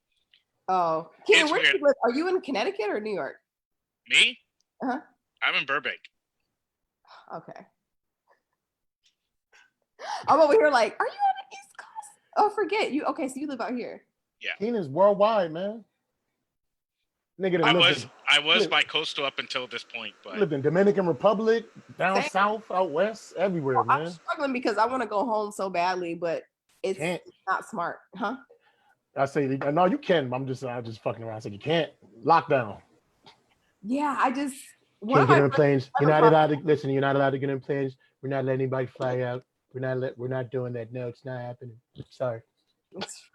Oh, Ken, It's where do weird. you live? Are you in Connecticut or New York? Me? Uh-huh. I'm in Burbank. Okay. I'm over here like, are you on the East Coast? Oh, forget you. Okay, so you live out here. Keenan's worldwide, man. Nigga that I was bi-coastal up until this point, but lived in Dominican Republic, down Same. south, out west, everywhere, man. I'm struggling because I want to go home so badly, but it's not smart, huh? I say, no, you can. I'm just fucking around. I said, you can't. Lockdown. Yeah, I just Can't get in planes. You're not allowed to listen. You're not allowed to get in planes. We're not letting anybody fly out. We're not doing that. No, it's not happening. Sorry.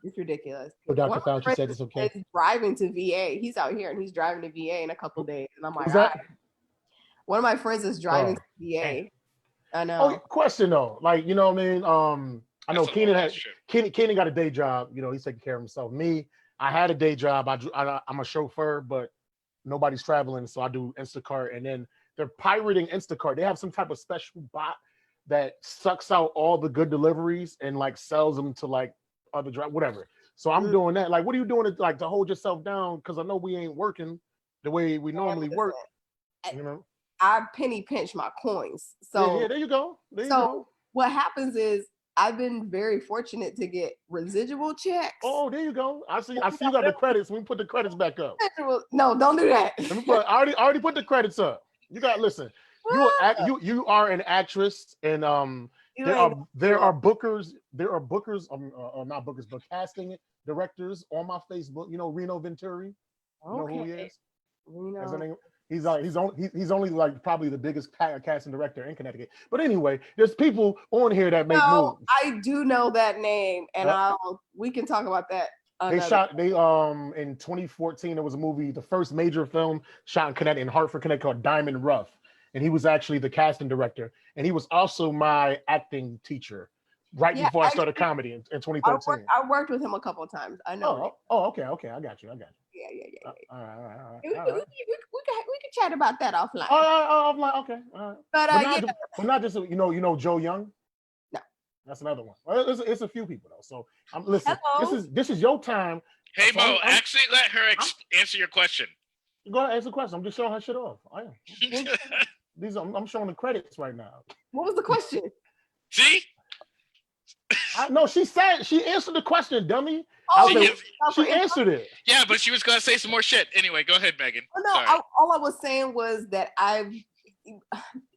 It's ridiculous. Well, Dr. Fauci said it's okay. He's driving to VA. He's out here and he's driving to VA in a couple of days, and I'm like, Who's that? all right. One of my friends is driving to VA. I know. Oh, question though, like, you know what I mean? I know Keenan got a day job. You know, he's taking care of himself. Me, I had a day job. I'm a chauffeur, but nobody's traveling, so I do Instacart. And then they're pirating Instacart. They have some type of special bot that sucks out all the good deliveries and like sells them to like other whatever. So I'm doing that. Like, what are you doing to hold yourself down? Because I know we ain't working the way we normally work. You know, I penny pinch my coins. So yeah, there you go. There you go. What happens is I've been very fortunate to get residual checks. Oh, there you go. I see you got the credits. We put the credits back up. No, don't do that. I already put the credits up. You got listen. You are an actress, and there are bookers. There are bookers. Not bookers, but casting directors on my Facebook. You know Reno Venturi. You know who he is? Reno. He's only like probably the biggest casting director in Connecticut. But anyway, there's people on here that make moves. I do know that name, and we can talk about that. In 2014 there was a movie, the first major film shot in Connecticut, in Hartford, Connecticut, called Diamond Rough, and he was actually the casting director, and he was also my acting teacher before I started comedy in 2013. I worked with him a couple of times. I know. Okay, I got you. Yeah. All right. We can chat about that offline. Offline, okay. All right. But not just you know Joe Young. No, that's another one. Well, it's a few people though. So listen. Hello? This is your time. Hey so Mo, actually let her answer your question. Go ahead, answer the question. I'm just showing her shit off. I am. I'm showing the credits right now. What was the question? See? No, she answered the question, dummy. She answered it. Yeah, but she was gonna say some more shit. Anyway, go ahead, Megan. All I was saying was that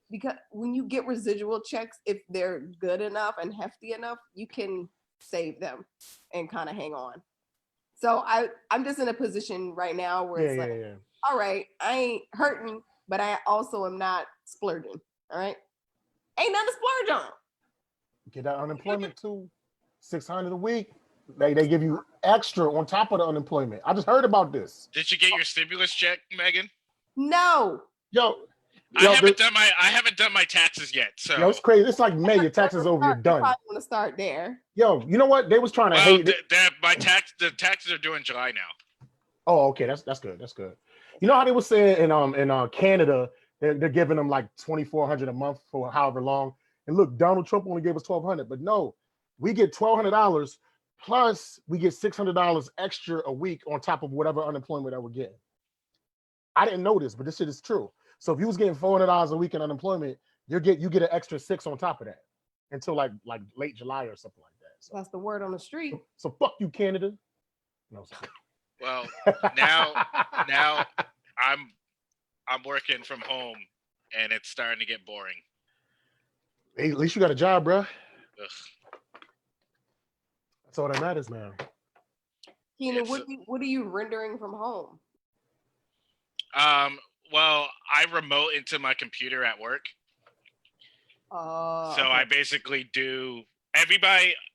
because when you get residual checks, if they're good enough and hefty enough, you can save them and kind of hang on. So I'm just in a position right now where it's all right, I ain't hurting, but I also am not splurging. All right, ain't nothing to splurge on. Get that unemployment too, $600 a week. They give you extra on top of the unemployment. I just heard about this. Did you get your stimulus check, Megan? No. I haven't done my taxes yet. So it's crazy. It's like May. Your taxes over. You're done. I want to start there. You know what? They was trying to hate. The taxes are due in July now. Oh, okay. That's good. That's good. You know how they were saying in Canada, they're giving them like $2,400 a month for however long. And look, Donald Trump only gave us $1,200, but no, we get $1,200 Plus, we get $600 extra a week on top of whatever unemployment that we're getting. I didn't know this, but this shit is true. So if you was getting $400 a week in unemployment, you get an extra $6 on top of that until like late July or something like that. So That's the word on the street. So fuck you, Canada. No, sorry. Well, now I'm working from home, and it's starting to get boring. Hey, at least you got a job, bro. Ugh. That's all that matters, man. Keenan, what are you rendering from home? Well, I remote into my computer at work. So Okay. I basically do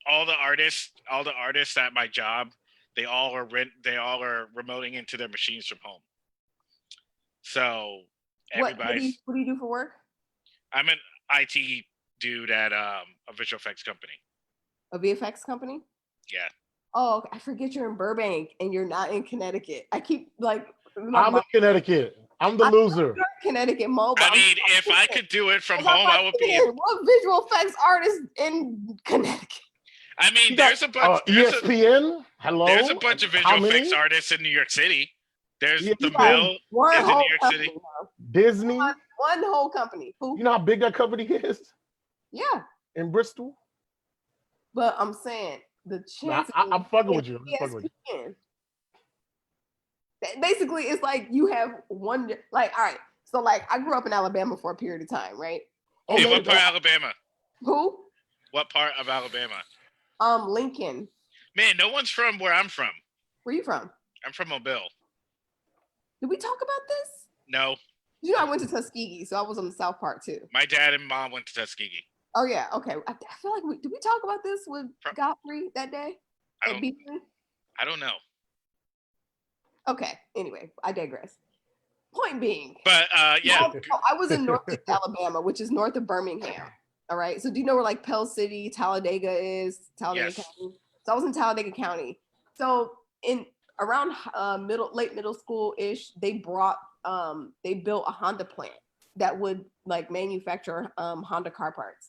all the artists at my job, they all are remoting into their machines from home. So everybody's what do you do for work? I'm an IT dude at a visual effects company. A VFX company? Yeah. Oh, I forget you're in Burbank and you're not in Connecticut. I keep like I'm in Connecticut. I'm the loser. Connecticut mobile. I mean, if I could do it from home, I would be. What visual effects artist in Connecticut? I mean, there's a bunch. ESPN. Hello. There's a bunch of visual effects artists in New York City. There's the Mill is in New York City. Disney. One whole company. Who? You know how big that company is? Yeah. In Bristol. But I'm saying the chances. I'm fucking with you. I'm fucking with you. Basically, it's like you have one. Like, all right. So, like, I grew up in Alabama for a period of time, right? Hey, what part of Alabama? Who? What part of Alabama? Lincoln. Man, no one's from where I'm from. Where you from? I'm from Mobile. Did we talk about this? No. You know, I went to Tuskegee, so I was on the South part too. My dad and mom went to Tuskegee. Oh yeah, okay. I feel like did we talk about this with Godfrey that day? I don't know. Okay. Anyway, I digress. Point being. But yeah. I was in Northeast Alabama, which is north of Birmingham. All right. So do you know where like Pell City, Talladega is? Talladega County. So I was in Talladega County. So in around late middle school ish, they built a Honda plant that would like manufacture Honda car parts.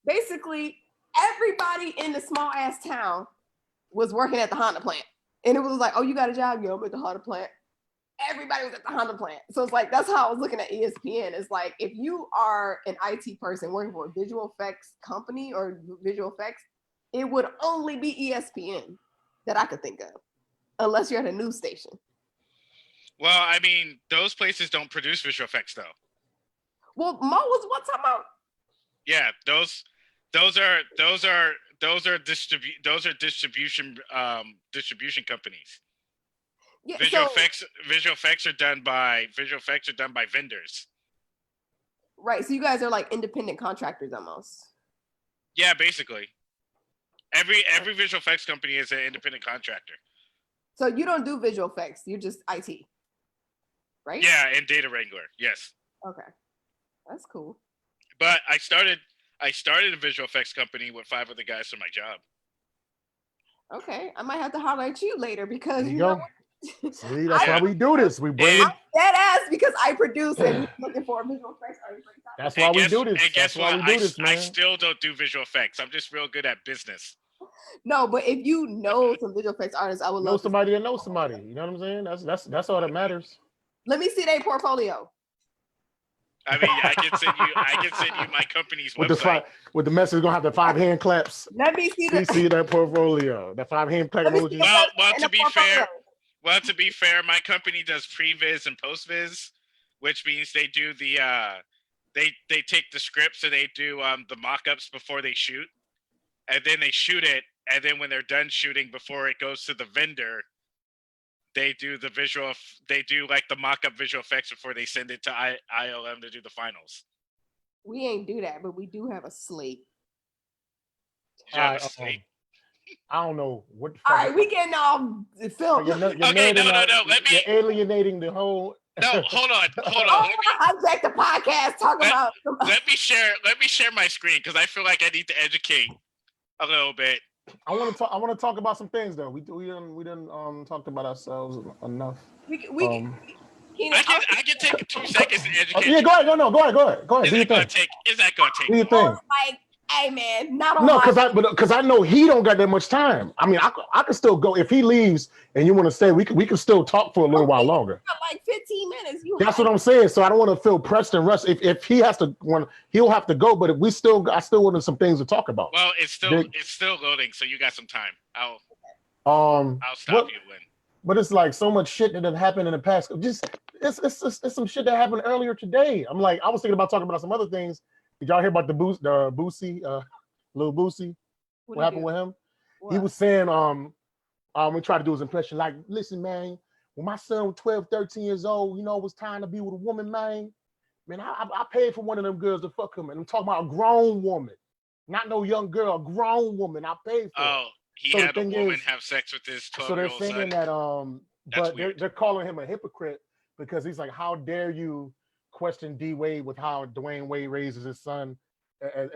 Basically, everybody in the small ass town was working at the Honda plant. And it was like, oh, you got a job? Yeah, I'm at the Honda plant. Everybody was at the Honda plant. So it's like, that's how I was looking at ESPN. It's like, if you are an IT person working for a visual effects company or visual effects, it would only be ESPN that I could think of, unless you're at a news station. Well, I mean, those places don't produce visual effects though. Well, Mo was what talking about? Yeah, those are distribution companies. Yeah, visual effects are done by vendors. Right. So you guys are like independent contractors almost. Yeah, basically. Every visual effects company is an independent contractor. So you don't do visual effects, you're just IT. Right? Yeah, and data wrangler. Yes. Okay. That's cool. But I started a visual effects company with 5 other guys from my job. Okay, I might have to holler at you later because you know. See, that's why we do this. We bring it. Dead ass because I produce and looking for a visual effects artist. That's why we do this. And guess what? Man. I still don't do visual effects. I'm just real good at business. No, but if you know some visual effects artists, I would love somebody that knows somebody. You know what I'm saying? That's all that matters. Let me see their portfolio. I mean, I can send you my company's website. With the message, gonna have the 5 hand claps. Let me see that portfolio. That 5 hand clap emoji. Well, to be fair, my company does pre-viz and post-viz, which means they do the they take the scripts and they do the mock-ups before they shoot, and then they shoot it, and then when they're done shooting, before it goes to the vendor, they do like the mock-up visual effects before they send it to ILM to do the finals. We ain't do that, but we do have a slate. I don't know what. All right, we getting all film. Okay, no. You're alienating the whole. No, hold on. Hijack the podcast. About. Let me share my screen because I feel like I need to educate a little bit. I want to talk about some things though. We didn't talk about ourselves enough. I can take 2 seconds to educate. Yeah, go ahead. No, go ahead. Is that gonna take? Do your thing. Like Hey man, not on No, my. because I know he don't got that much time. I mean, I can still go if he leaves and you want to stay. We can still talk for a little while longer. Like 15 minutes. That's what I'm saying. So I don't want to feel pressed and rushed. If he has to, he'll have to go. But if I still wanted some things to talk about. Well, it's still loading, so you got some time. I'll stop you when. But it's like so much shit that have happened in the past. Just it's some shit that happened earlier today. I'm like, I was thinking about talking about some other things. Did y'all hear about the Boosie, Lil Boosie? What happened with him? What? He was saying, we tried to do his impression. Like, listen, man, when my son was 12, 13 years old, you know, it was time to be with a woman, man. Man, I paid for one of them girls to fuck him. And I'm talking about a grown woman, not no young girl, a grown woman. I paid for. Oh, he had a woman have sex with his 12-year-old son. So they're saying that, they're calling him a hypocrite because he's like, how dare you question D Wade with how Dwayne Wade raises his son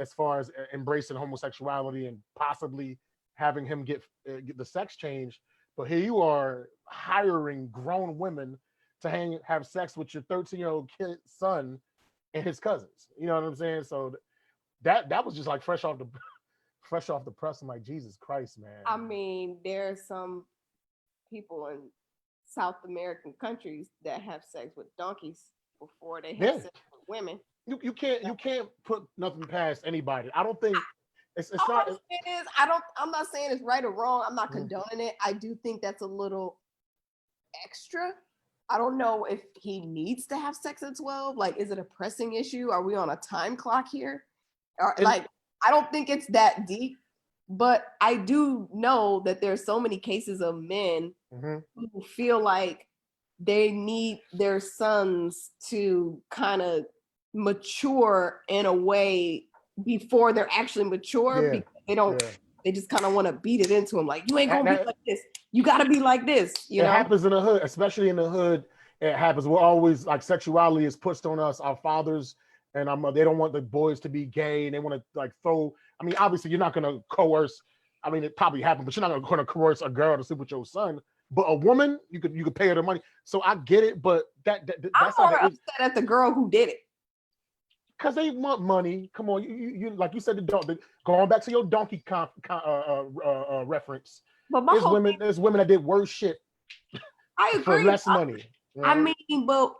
as far as embracing homosexuality and possibly having him get the sex change. But here you are hiring grown women to have sex with your 13-year-old son and his cousins. You know what I'm saying? So that was just like fresh off the press. I'm like, Jesus Christ, man. I mean, there are some people in South American countries that have sex with donkeys before they have sex with women. You can't put nothing past anybody. I don't think it's not. I'm not saying it's right or wrong. I'm not condoning it. I do think that's a little extra. I don't know if he needs to have sex at 12. Like, is it a pressing issue? Are we on a time clock here? I don't think it's that deep, but I do know that there's so many cases of men who feel like they need their sons to kind of mature in a way before they're actually mature, because they just kind of want to beat it into them. Like, you ain't gonna be like this. You gotta be like this. You know, it happens in the hood, especially in the hood. It happens. We're always like, sexuality is pushed on us. Our fathers and they don't want the boys to be gay, and they want to like throw. I mean, obviously, you're not gonna coerce. I mean, it probably happened, but you're not gonna coerce a girl to sleep with your son. But a woman, you could pay her the money. So I get it, but that's I'm more upset at the girl who did it. Because they want money. Come on, you like you said, going back to your donkey reference. But there's women that did worse shit. I agree. For less money. You know? I mean, but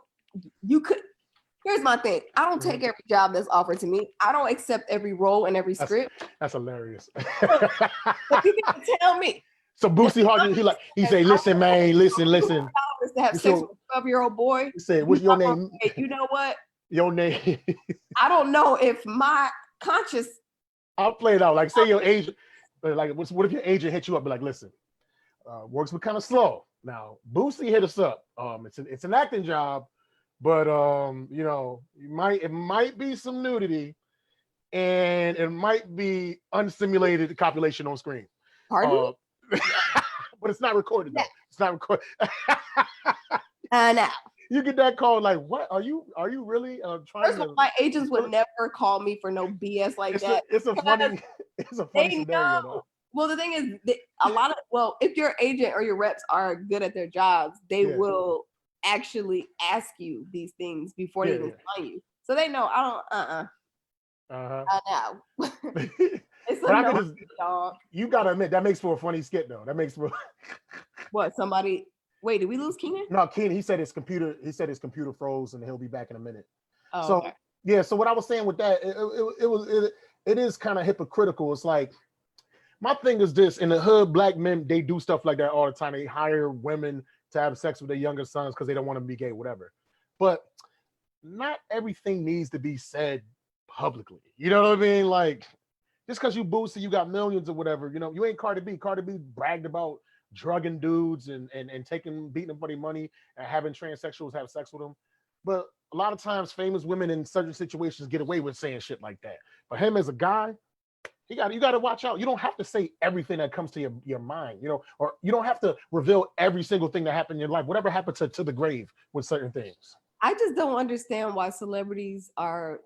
you could. Here's my thing. I don't take every job that's offered to me. I don't accept every role and every script. That's hilarious. But you can tell me. So Boosie Hart, he say, listen, man, listen. To have sex with a 12-year-old boy. He said, what's your name? Hey, you know what? Your name. I don't know if my conscience. I'll play it out. Like, say your agent, like, what if your agent hit you up? Be like, listen, works but kind of slow. Now, Boosie hit us up. It's an acting job, but you know, it might be some nudity, and it might be unstimulated copulation on screen. Pardon? But it's not recorded though. It's not recorded. No. You get that call, like, what are you really trying? First of all, my agents would never call me for no BS like that. It's a funny scenario though. Well, the thing is, if your agent or your reps are good at their jobs, they will actually ask you these things before they even tell you. So they know. I know. It's dog. You gotta admit, that makes for a funny skit though. That makes for what? Somebody. Wait, did we lose Keenan? No, Keenan. He said his computer froze, and he'll be back in a minute. Oh, so okay. yeah. So what I was saying with that, it is kind of hypocritical. It's like, my thing is this: in the hood, black men, they do stuff like that all the time. They hire women to have sex with their younger sons because they don't want to be gay, whatever. But not everything needs to be said publicly. You know what I mean? Like, just because you Boosie, you got millions or whatever. You know, you ain't Cardi B. Cardi B bragged about drugging dudes and beating them for their money and having transsexuals have sex with them. But a lot of times, famous women in certain situations get away with saying shit like that. But him as a guy, you got to watch out. You don't have to say everything that comes to your mind, you know, or you don't have to reveal every single thing that happened in your life. Whatever happened to the grave with certain things. I just don't understand why celebrities are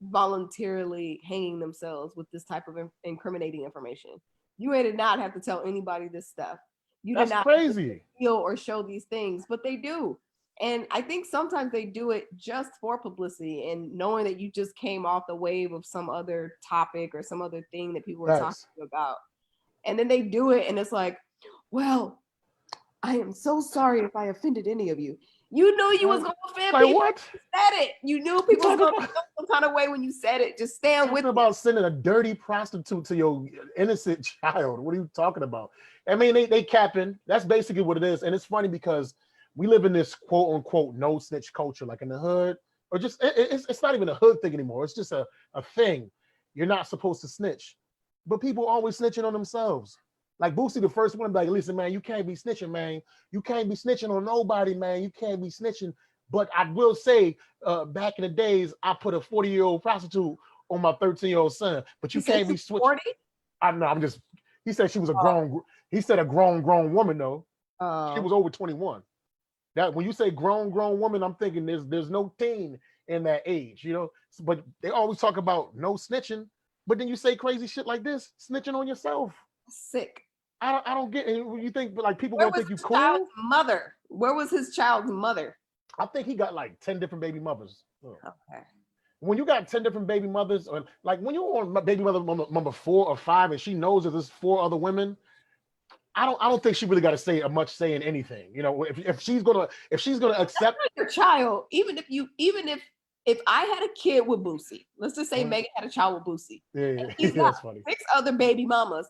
voluntarily hanging themselves with this type of incriminating information. You did not have to tell anybody this stuff. You did not crazy. Feel or show these things, but they do. And I think sometimes they do it just for publicity and knowing that you just came off the wave of some other topic or some other thing that people were talking about. And then they do it and it's like, well, I am so sorry if I offended any of you. You knew you was going to offend people. What? You said it. You knew people was going to feel some kind of way when you said it. Just stand with it. About sending a dirty prostitute to your innocent child. What are you talking about? I mean, they capping. That's basically what it is. And it's funny because we live in this quote unquote no snitch culture, like in the hood, or just it's not even a hood thing anymore. It's just a thing. You're not supposed to snitch, but people always snitching on themselves. Like Boosie, the first one, like, listen, man, you can't be snitching, man. You can't be snitching on nobody, man. You can't be snitching. But I will say, back in the days, I put a 40-year-old prostitute on my 13-year-old son. But you can't be switching. 40? I know. I'm just. He said she was a grown. He said a grown woman though. She was over 21. That when you say grown woman, I'm thinking there's no teen in that age, you know. But they always talk about no snitching, but then you say crazy shit like this, snitching on yourself. Sick. I don't get it. You think like people won't think you cool? Mother. Where was his child's mother? I think he got like 10 different baby mothers. Okay. When you got 10 different baby mothers, or like when you're on baby mother number 4 or 5, and she knows that there's 4 other women. I don't think she really got to say much saying anything. You know, if she's gonna accept your child, even if I had a kid with Boosie, let's just say Megan had a child with Boosie. Yeah, he's got that's funny. 6 other baby mamas.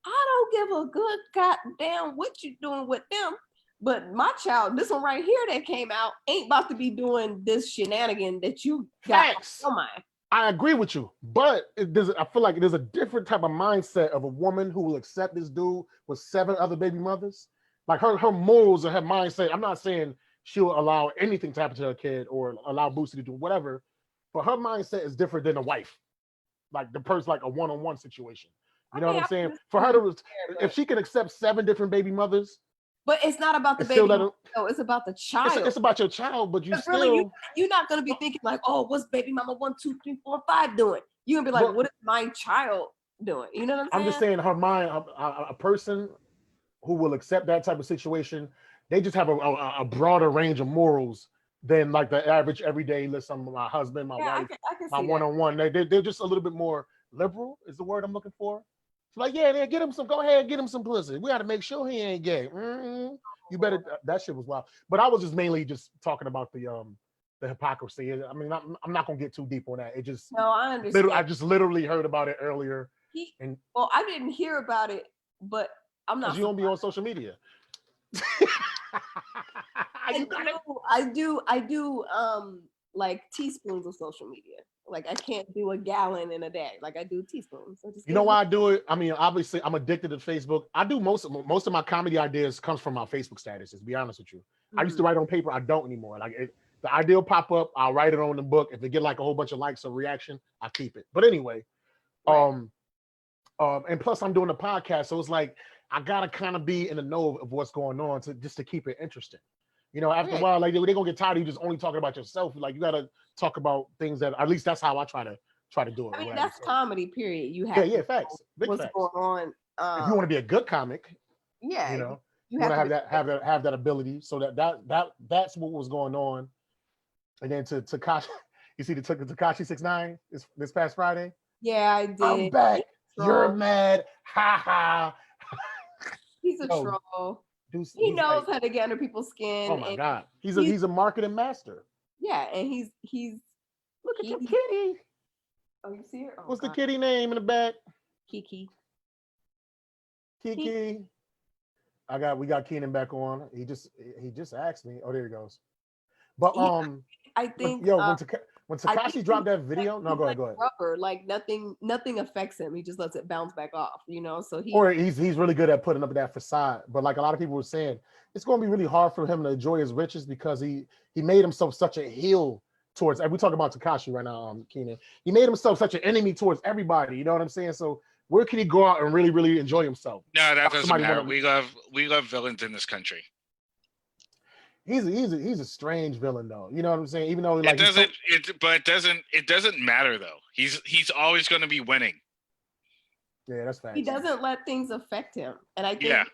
I don't give a good goddamn what you doing with them. But my child, this one right here that came out, ain't about to be doing this shenanigan that you got on mine. I agree with you, but I feel like there's a different type of mindset of a woman who will accept this dude with 7 other baby mothers. Like her morals or her mindset. I'm not saying she'll allow anything to happen to her kid or allow Boosie to do whatever, but her mindset is different than a wife. Like the person, like a one-on-one situation. You know what I'm saying? For her to, if she can accept 7 different baby mothers. But it's not about the baby. No, it's about the child. It's about your child, but you still. Really, you're not gonna be thinking like, oh, what's baby mama 1, 2, 3, 4, 5 doing? You're gonna be like, what is my child doing? You know what I'm saying? I'm just saying, her mind, a person who will accept that type of situation, they just have a broader range of morals than like the average everyday. Listen, my husband, my wife, I can my one-on-one. They're just a little bit more liberal. Is the word I'm looking for. It's like, yeah, get him some. Go ahead, get him some pussy. We got to make sure he ain't gay. You better. That shit was wild. But I was just mainly just talking about the hypocrisy. I mean, I'm not gonna get too deep on that. It just no, I understand. I just literally heard about it earlier. Well, I didn't hear about it, but I'm not. You don't be on social media. I do. Like teaspoons of social media. Like I can't do a gallon in a day. Like I do teaspoons. You know why I do it? I mean, obviously I'm addicted to Facebook. I do most of my comedy ideas comes from my Facebook statuses, to be honest with you. Mm-hmm. I used to write on paper. I don't anymore. Like the idea will pop up. I'll write it on the book. If it get like a whole bunch of likes or reaction, I keep it. But anyway, and plus I'm doing a podcast. So it's like, I gotta kind of be in the know of what's going on just to keep it interesting. You know, after a while, like they're gonna get tired of you just only talking about yourself. Like you gotta talk about things that, at least that's how I try to do it. I mean, that's comedy. Period. You have facts. Big what's facts. going on? If you want to be a good comic, you know, you want to have that ability. So that's what was going on. And then to Tekashi, you see the Tekashi 6ix9ine this past Friday. Yeah, I did. I'm back. You're mad. Ha ha. He's a troll. He knows how to get under people's skin. Oh my God, he's a marketing master. Yeah, and he's look at your kitty. Oh, you see her? Oh, what's the kitty name in the back? Kiki. We got Keenan back on. He just asked me. Oh, there he goes. But I think when Tekashi dropped that video, no, go ahead. Rubber, like nothing affects him. He just lets it bounce back off, you know. So he's really good at putting up that facade. But like a lot of people were saying, it's going to be really hard for him to enjoy his riches because he made himself such a heel towards. We talk about Tekashi right now, Keenan. He made himself such an enemy towards everybody. You know what I'm saying? So where can he go out and really, really enjoy himself? No, that doesn't matter. We love villains in this country. He's a strange villain though. You know what I'm saying? Even though like it doesn't matter though. He's always going to be winning. Yeah, that's fact. He doesn't let things affect him, and I think.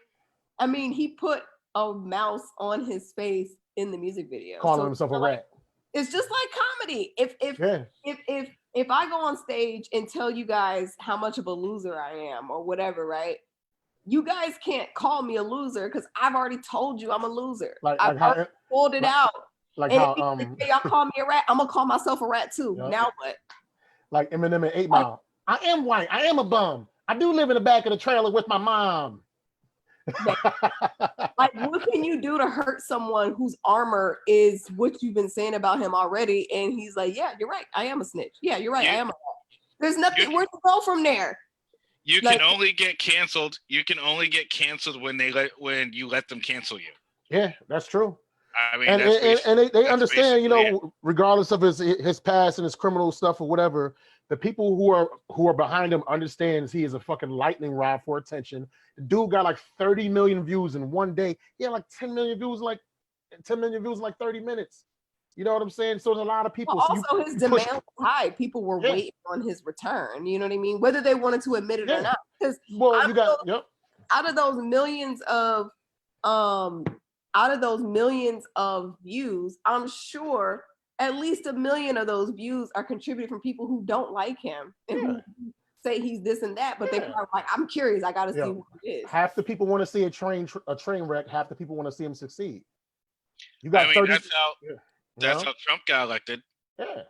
I mean, he put a mouse on his face in the music video. Calling himself a rat. It's just like comedy. If I go on stage and tell you guys how much of a loser I am or whatever, right? You guys can't call me a loser because I've already told you I'm a loser. I've already pulled it out. Like and how if y'all call me a rat, I'm gonna call myself a rat too. Yep. Now what? Like Eminem and 8 Mile. I am white. I am a bum. I do live in the back of the trailer with my mom. Like, what can you do to hurt someone whose armor is what you've been saying about him already? And he's like, yeah, you're right. I am a snitch. Yeah, you're right. I am a rat. There's nothing where to go from there. You can only get canceled. You can only get canceled when you let them cancel you. Yeah, that's true. I mean, and they understand, you know, regardless of his past and his criminal stuff or whatever, the people who are behind him understands he is a fucking lightning rod for attention. The dude got like 30 million views in one day. He had like 10 million views, like 30 minutes. You know what I'm saying? So there's a lot of people. Well, also, his demand was high. People were waiting on his return. You know what I mean? Whether they wanted to admit it or not. Because out of those millions of views, I'm sure at least 1 million of those views are contributed from people who don't like him and who say he's this and that. But they are like, I'm curious. I got to see who it is. Half the people want to see a train wreck. Half the people want to see him succeed. You got 30. That's how Trump got elected. Yeah.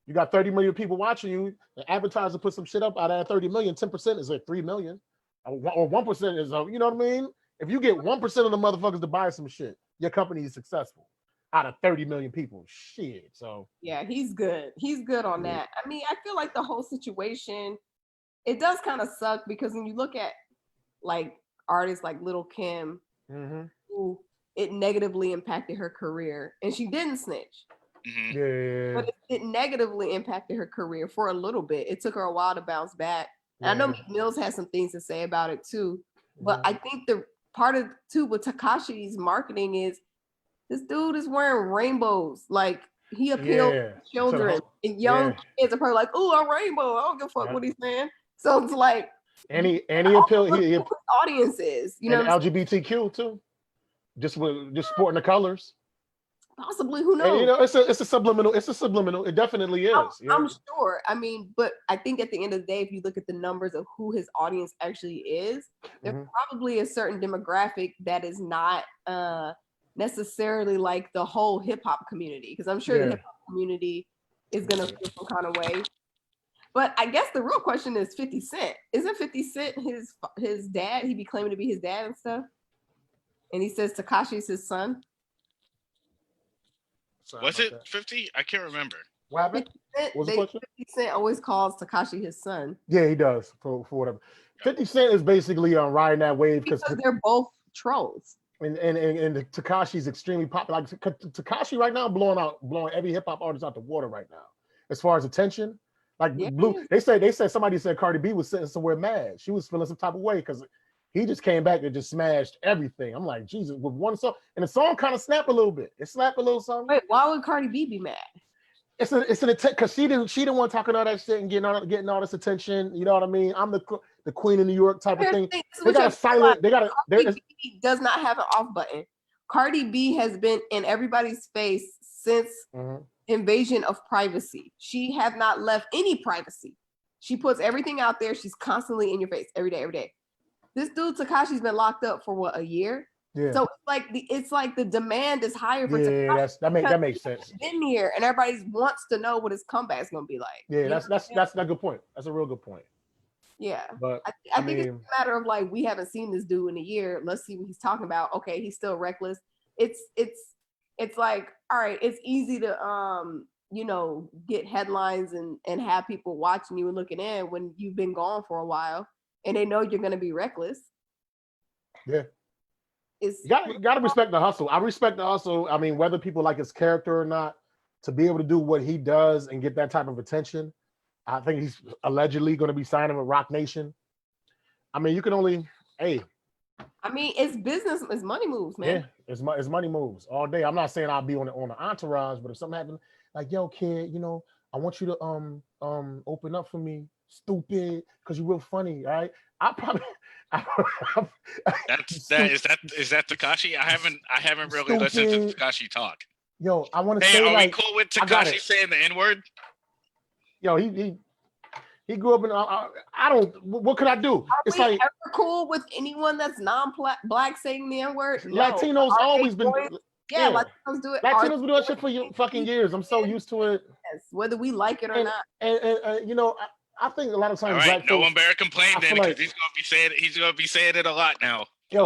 You got 30 million people watching you. The advertiser put some shit up out of that 30 million. 10% is like 3 million. Or 1% is, you know what I mean? If you get 1% of the motherfuckers to buy some shit, your company is successful. Out of 30 million people. Shit. So yeah, he's good. He's good on that. I mean, I feel like the whole situation, it does kind of suck because when you look at like artists like Lil' Kim, who it negatively impacted her career, and she didn't snitch. But it negatively impacted her career for a little bit. It took her a while to bounce back. And I know Meek Mills has some things to say about it too. But I think the part of too with Tekashi's marketing is this dude is wearing rainbows. Like he appeals to children and young kids are probably like, "Oh, a rainbow! I don't give a fuck what he's saying." So it's like any appeal audiences, you know, LGBTQ too. Just sporting the colors. Possibly, who knows? And, you know, it's a subliminal. It's a subliminal. It definitely is. I'm sure. I mean, but I think at the end of the day, if you look at the numbers of who his audience actually is, there's probably a certain demographic that is not necessarily like the whole hip hop community. Because I'm sure the hip hop community is gonna feel some kind of way. But I guess the real question is 50 Cent. Isn't 50 Cent his dad? He be claiming to be his dad and stuff. And he says Tekashi's his son. Was it 50? I can't remember. What happened? 50 Cent always calls Tekashi his son. Yeah, he does for whatever. 50 Cent is basically riding that wave because they're both trolls. And Tekashi's extremely popular. Like Tekashi right now blowing every hip hop artist out the water right now. As far as attention, like Blue, they said somebody said Cardi B was sitting somewhere mad. She was feeling some type of way because he just came back and just smashed everything. I'm like, Jesus, with one song, and the song kind of snapped a little bit. It slapped a little something. Wait, why would Cardi B be mad? It's an attempt because she didn't want talking all that shit and getting all this attention. You know what I mean? I'm the queen of New York type of thing. They got a silent. Cardi B does not have an off button. Cardi B has been in everybody's face since invasion of privacy. She have not left any privacy. She puts everything out there. She's constantly in your face every day. This dude Tekashi's been locked up for what, a year? Yeah. So it's like the demand is higher for Tekashi. That makes sense. Been here and everybody wants to know what his comeback's gonna be like. Yeah, that's a good point. That's a real good point. Yeah, but I think it's a matter of like we haven't seen this dude in a year. Let's see what he's talking about. Okay, he's still reckless. It's like, all right, it's easy to get headlines and have people watching you and looking in when you've been gone for a while. And they know you're going to be reckless. Yeah. You got to respect the hustle. I respect the hustle. I mean, whether people like his character or not, to be able to do what he does and get that type of attention, I think he's allegedly going to be signing with Rock Nation. I mean, you can only, hey. I mean, it's business. It's money moves, man. Yeah, it's money moves all day. I'm not saying I'll be on the entourage, but if something happens, like, yo, kid, I want you to open up for me stupid, because you're real funny, right? I probably Is that Tekashi? I haven't really listened to stupid. Tekashi talk. Yo, I want to Hey, say are like, we cool with I got Tekashi it. saying the N-word? Yo, he grew up in. I don't. What could I do? Are we ever cool with anyone that's non-black saying the N-word? No. Latinos always been. Yeah, Latinos do it. Latinos been doing shit for fucking years. I'm so used to it. Yes, whether we like it or not. And you know, I think a lot of times. All right, black no folks, one better complain then, like, because he's gonna be saying it a lot now. I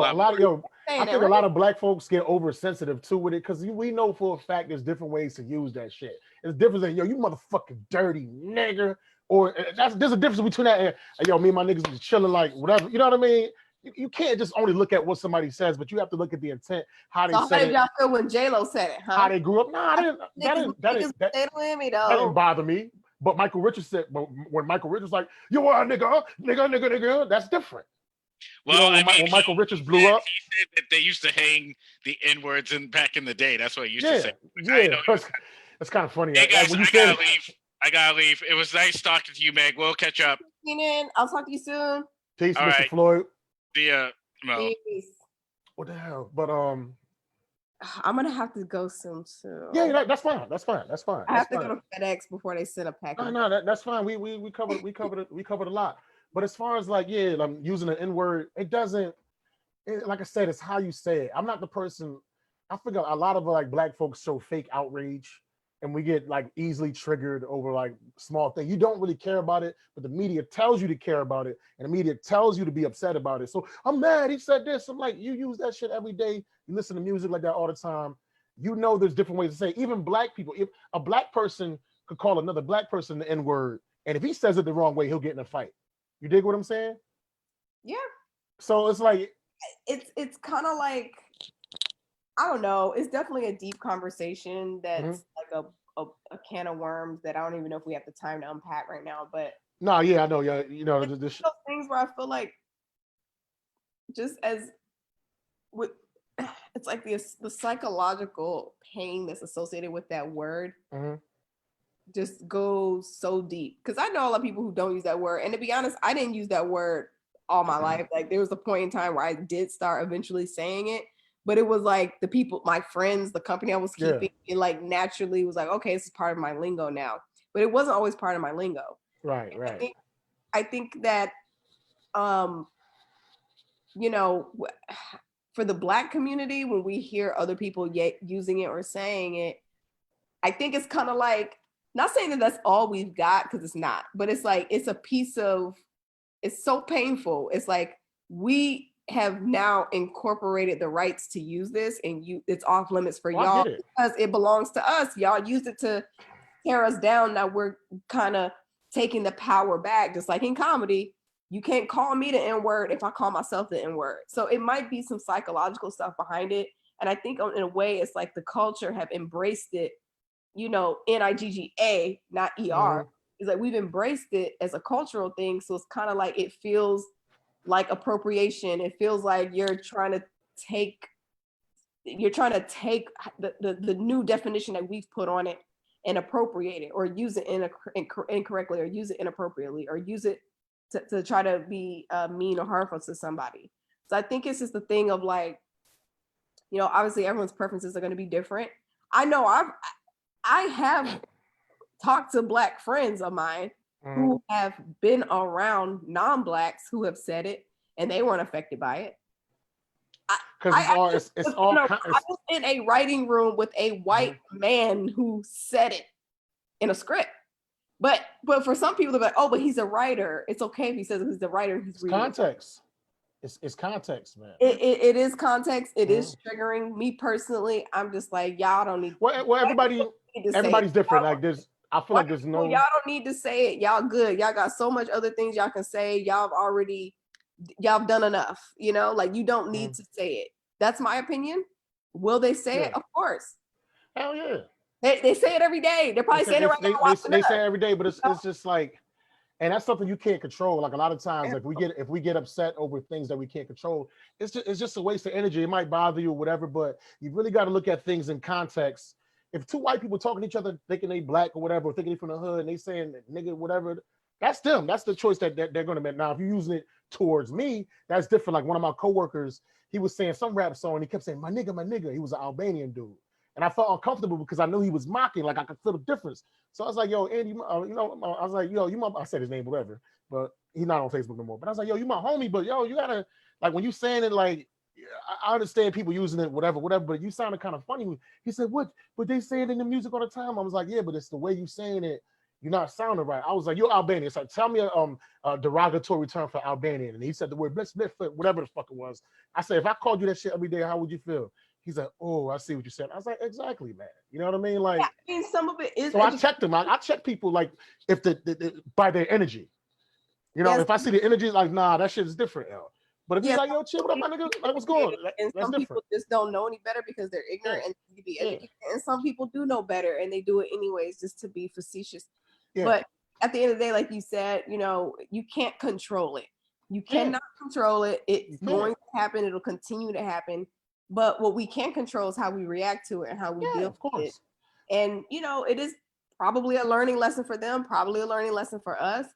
think a lot of black folks get oversensitive too with it, because we know for a fact there's different ways to use that shit. It's different than, yo, you motherfucking dirty nigger, or there's a difference between that and, yo, me and my niggas was chilling like whatever. You know what I mean? You can't just only look at what somebody says, but you have to look at the intent, how they said it. How did y'all feel when J-Lo said it, huh? How they grew up? Nah, that didn't bother me. But Michael Richards said, when Michael Richards was like, you are a nigga, that's different. Well, when Michael Richards blew up, he said that they used to hang the N-words back in the day. That's what he used to say. Yeah, that's kind of funny. Hey guys, I gotta leave. It was nice talking to you, Meg. We'll catch up. I'll talk to you soon. Peace, Mr. Right. Floyd. See ya, Mo. Peace. What the hell? But I'm gonna have to go soon too. Yeah, that's fine. I have to go to FedEx before they send a package. No, that's fine. We covered a lot. But as far as like, I'm using an N-word, it doesn't. Like I said, it's how you say it. I'm not the person. I figure a lot of like black folks show fake outrage, and we get like easily triggered over like small things. You don't really care about it, but the media tells you to care about it, and the media tells you to be upset about it. So I'm mad. He said this. I'm like, you use that shit every day. You listen to music like that all the time. You know, there's different ways to say it. Even black people. If a black person could call another black person the N-word, and if he says it the wrong way, he'll get in a fight. You dig what I'm saying? Yeah. So it's like it's kind of like, I don't know. It's definitely a deep conversation that's like a can of worms that I don't even know if we have the time to unpack right now. But no, yeah, I know. Yeah, you know, this those things where I feel like just as with, it's like the psychological pain that's associated with that word just goes so deep. Because I know a lot of people who don't use that word, and to be honest, I didn't use that word all my life. Like there was a point in time where I did start eventually saying it, but it was like the people, my friends, the company I was keeping, it like naturally was like, okay, this is part of my lingo now. But it wasn't always part of my lingo. Right. I think that, you know, for the Black community, when we hear other people using it or saying it, I think it's kind of like, not saying that that's all we've got, because it's not, but it's like, it's a piece of, it's so painful. It's like, we have now incorporated the rights to use this, and it's off limits for y'all because it belongs to us. Y'all used it to tear us down. Now we're kind of taking the power back. Just like in comedy, you can't call me the N-word if I call myself the N-word. So it might be some psychological stuff behind it. And I think in a way, it's like the culture have embraced it, you know, N-I-G-G-A, not E-R. It's like we've embraced it as a cultural thing. So it's kind of like, it feels like appropriation. It feels like you're trying to take the new definition that we've put on it and appropriate it, or use it incorrectly, or use it inappropriately, or use it to try to be mean or harmful to somebody. So I think it's just the thing of like, you know, obviously everyone's preferences are going to be different. I know I have talked to Black friends of mine who have been around non-Blacks who have said it and they weren't affected by it. I was in a writing room with a white man who said it in a script. But for some people, they're like, oh, but he's a writer. It's okay if he says he's a writer. He's reading context. It's context, man. It is context. It is triggering me personally. I'm just like, y'all don't need. Well, everybody's different. Like there's, I feel like there's no. Y'all don't need to say it. Y'all good. Y'all got so much other things y'all can say. Y'all done enough. You know, like you don't need to say it. That's my opinion. Will they say it? Of course. Hell yeah. They say it every day. They're probably saying it right now. They say it every day, but it's just like, and that's something you can't control. Like a lot of times, like if we get upset over things that we can't control, it's just a waste of energy. It might bother you or whatever, but you really got to look at things in context. If two white people talking to each other, thinking they Black or whatever, or thinking they from the hood, and they saying nigga whatever, That's them. That's the choice that they're going to make. Now, if you're using it towards me, that's different. Like one of my coworkers, he was saying some rap song, and he kept saying, my nigga, my nigga. He was an Albanian dude. And I felt uncomfortable because I knew he was mocking, like I could feel the difference. So I was like, yo, Andy, you know, I was like, yo, I said his name, whatever, but he's not on Facebook no more. But I was like, yo, you my homie, but yo, you gotta, like, when you saying it, like, I understand people using it, whatever, but you sounded kind of funny. He said, what? But they say it in the music all the time. I was like, yeah, but it's the way you saying it. You're not sounding right. I was like, you're Albanian. It's like, tell me a derogatory term for Albanian. And he said the word blitz, whatever the fuck it was. I said, if I called you that shit every day, how would you feel? He's like, oh, I see what you said. I was like, exactly, man. You know what I mean? Like, yeah, I mean, some of it is. So I checked them. I check people like if by their energy. You know, if I see the energy, like, nah, that shit is different, L. But if you're like, yo, chill, what up, my nigga? Like, what's going on? And some people just don't know any better because they're ignorant and need to be educated. And some people do know better and they do it anyways just to be facetious. But at the end of the day, like you said, you know, you can't control it. You cannot control it. It's going to happen. It'll continue to happen. But what we can control is how we react to it and how we deal with it. And, you know, it is probably a learning lesson for them, probably a learning lesson for us.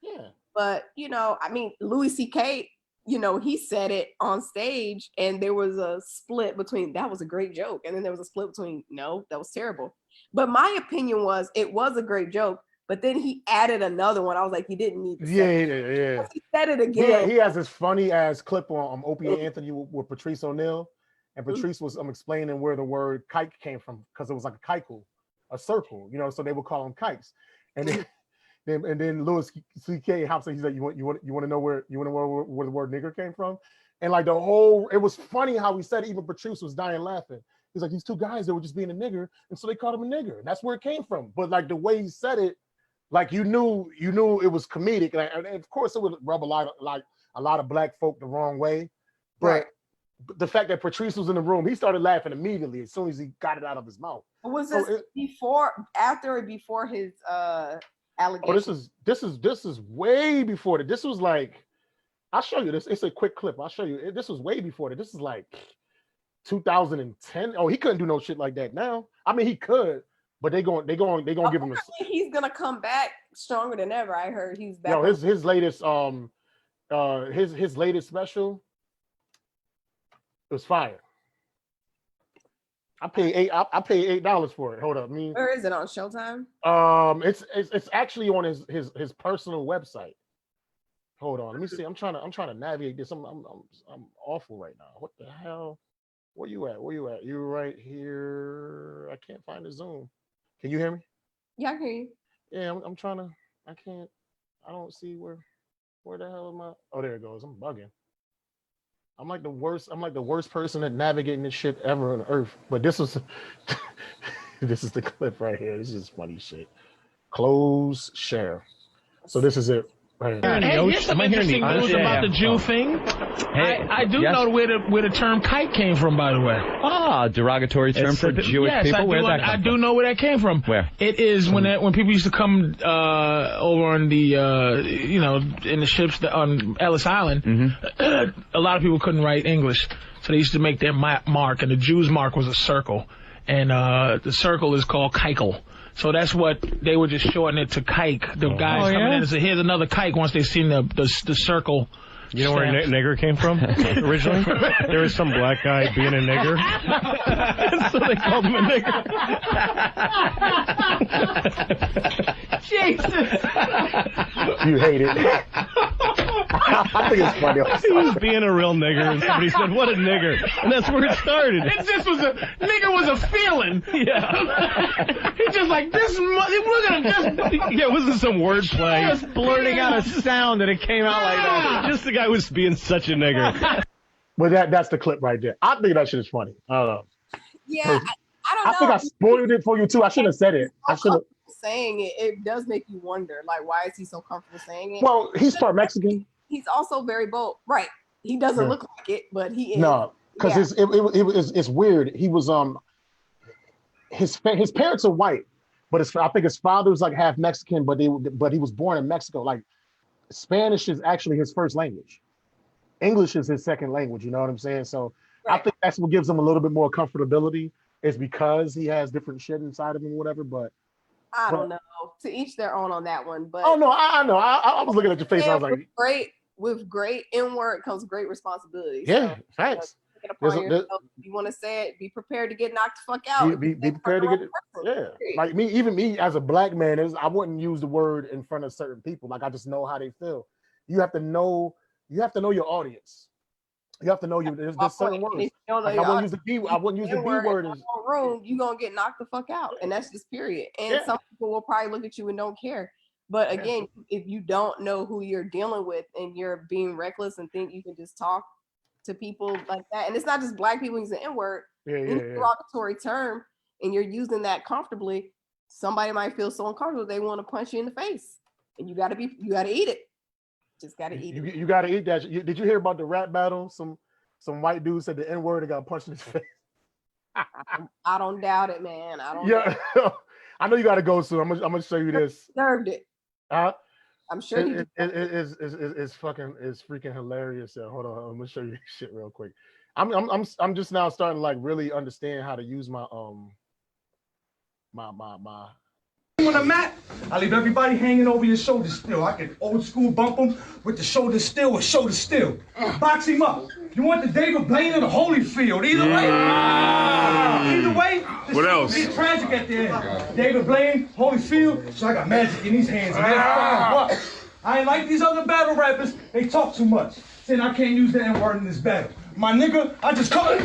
But, you know, I mean, Louis C.K., you know, he said it on stage and there was a split between, that was a great joke. And then there was a split between, no, that was terrible. But my opinion was, it was a great joke. But then he added another one. I was like, he didn't need to say it. He said it again. He has this funny ass clip on Opie and Anthony with Patrice O'Neal. And Patrice was explaining where the word kike came from because it was like a kaiku, a circle, you know, so they would call them kikes. And then Louis C.K. hops in, he's like, you want to know where the word nigger came from? And like it was funny how he said it. Even Patrice was dying laughing. He's like, these two guys, they were just being a nigger, and so they called him a nigger. And that's where it came from. But like the way he said it, like you knew it was comedic, and of course it would rub a lot of black folk the wrong way. But the fact that Patrice was in the room, he started laughing immediately as soon as he got it out of his mouth. Was this before his allegation? Oh, this is way before that. This was like, I'll show you this. It's a quick clip. I'll show you. This was way before that. This is like 2010. Oh, he couldn't do no shit like that now. I mean, he could. But they going give him a. He's gonna come back stronger than ever. I heard he's back. Yo, his latest his latest special, it was fire. I paid $8 for it. Hold up, where is it, on Showtime? It's actually on his personal website. Hold on, let me see. I'm trying to navigate this. I'm awful right now. What the hell? Where you at? You're right here. I can't find the Zoom. Can you hear me? Yeah, I hear you. Yeah, I'm trying to. I don't see where the hell am I? Oh, there it goes. I'm bugging. I'm like the worst person at navigating this shit ever on earth. But this is the clip right here. This is funny shit. Close share. So this is it. Right. Hey, here's some interesting news about the Jew thing. Hey, I do know where the term kike came from, by the way. Derogatory term for Jewish people. Where'd that come from? I do know where that came from. Where? It is when people used to come over on the in the ships on Ellis Island. A lot of people couldn't write English, so they used to make their mark, and the Jew's mark was a circle, and the circle is called kikel. So that's what they were just shortening it to kike. The guys coming in and say, "Here's another kike." Once they've seen the circle. You know where nigger came from originally? There was some black guy being a nigger, so they called him a nigger. Jesus! You hate it. I think it's funny. He was being a real nigger, and somebody said, "What a nigger," and that's where it started. It just was nigger was a feeling. Yeah. He's just like this. Look at this. Yeah, it wasn't some wordplay. Just blurting out a sound, and it came out like that. Just the guy was being such a nigger. But that's the clip right there. I think that shit is funny. I don't know. Yeah, I don't know. I think I spoiled it for you too. I should have said it. I should have. Saying it, it does make you wonder, like, why is he so comfortable saying it? Well, he's part Mexican. He's also very bold, right? He doesn't look like it, but he is. No, because it's weird. He was his parents are white, but I think his father was like half Mexican, but he was born in Mexico. Like Spanish is actually his first language. English is his second language. You know what I'm saying? So I think that's what gives him a little bit more comfortability. Is because he has different shit inside of him, or whatever. But I don't know. To each their own on that one. But oh no, I know. I was looking at your face. I was like, with great N-word comes great responsibility. Yeah, so, facts. You want to say it, be prepared to get knocked the fuck out. Be prepared to get it. Yeah. Like even me as a black man, I wouldn't use the word in front of certain people. Like I just know how they feel. You have to know your audience. You have to know there's certain words. Like I wouldn't use the B word. Room, you're gonna get knocked the fuck out. And that's just period. And some people will probably look at you and don't care. But again, if you don't know who you're dealing with and you're being reckless and think you can just talk to people like that, and it's not just black people using the N-word, any derogatory term, and you're using that comfortably, somebody might feel so uncomfortable they want to punch you in the face. And you gotta eat it. Just gotta eat it. You gotta eat that. Did you hear about the rap battle? Some white dude said the N-word and got punched in his face. I don't doubt it, man. I don't I know you gotta go soon. I'm gonna show you this. Deserved it. I'm sure it's freaking hilarious. Hold on, I'm gonna show you this shit real quick. I'm just now starting to like really understand how to use my On the mat, I leave everybody hanging over your shoulders still. I can old school bump them with the shoulder still or shoulder still. Box him up. You want the David Blaine or the Holyfield? Either way. Either way. What else? It's tragic at the end. David Blaine, Holyfield. So I got magic in these hands. And I ain't like these other battle rappers. They talk too much. Saying I can't use the N-word in this battle. My nigga, I just call it.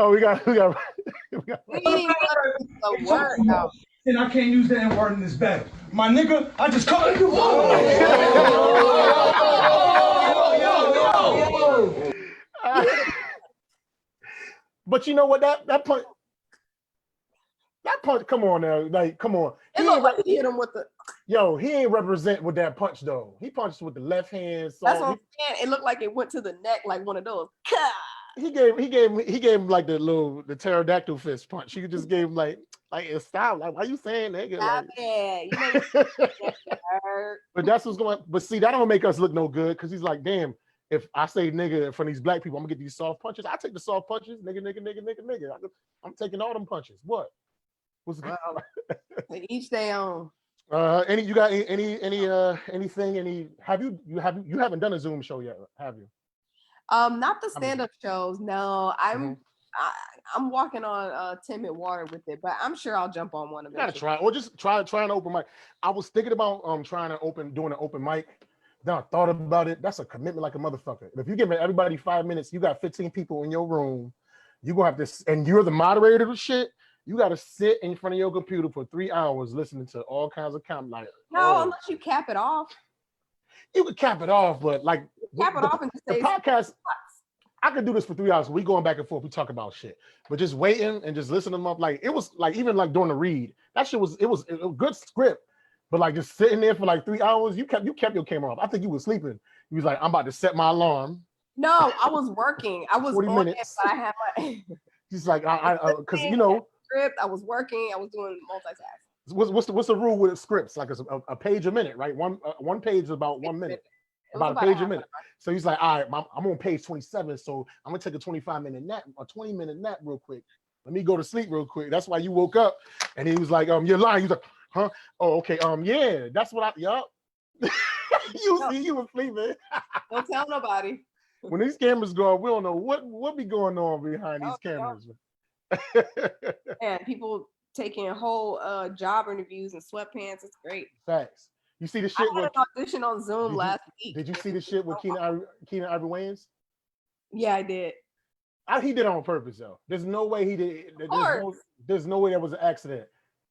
Oh, we got. We ain't the word out. And I can't use the N-word in this battle. My nigga, I just call it. But you know what? That punch. Come on now, like come on. It looked like he hit him with the. Yo, he ain't represent with that punch though. He punched with the left hand. So that's what I'm saying. It looked like it went to the neck, like one of those. He gave him like the pterodactyl fist punch. He just gave him like it's style. Like, why you saying that? But that's what's going. But see, that don't make us look no good because he's like, damn. If I say nigga from these black people, I'm gonna get these soft punches. I take the soft punches, nigga. I'm taking all them punches. What? What's each day on. Anything? Have you haven't done a Zoom show yet, have you? Not the stand-up shows. No, I'm walking on timid water with it, but I'm sure I'll jump on one of them. Gotta try, or just try an open mic. I was thinking about doing an open mic. Then I thought about it. That's a commitment like a motherfucker. If you give everybody 5 minutes, you got 15 people in your room. You gonna have this, and you're the moderator of shit. You got to sit in front of your computer for 3 hours listening to all kinds of comedy. Unless you cap it off. You could cap it off, but like cap it off and just say the podcast. I could do this for 3 hours. We going back and forth. We talk about shit, but just waiting and just listening to them up. Like it was like even like during the read, that shit was a good script, but like just sitting there for like 3 hours. You kept your camera off. I think you was sleeping. You was like, I'm about to set my alarm. No, I was working. I was 40 on minutes. It, but I had my. He's like, because you know. Script. I was working. I was doing multitasking. What's the rule with scripts? Like a page a minute, right? One page is about 1 minute. About a page a minute. So he's like, all right, I'm on page 27, so I'm gonna take a 25-minute nap, a 20-minute nap real quick. Let me go to sleep real quick. That's why you woke up. And he was like, you're lying. He's like, huh? Oh, okay. Yeah, that's what yup. You were sleeping. Don't tell nobody. When these cameras go off, we don't know what be going on behind these cameras. And people taking whole job interviews in sweatpants. It's great. Facts. You see the shit I had an audition on Zoom last week. Did you see the shit with Keenan Ivory Wayans? Yeah, I did. He did it on purpose though. There's no way he did. There's no way that was an accident.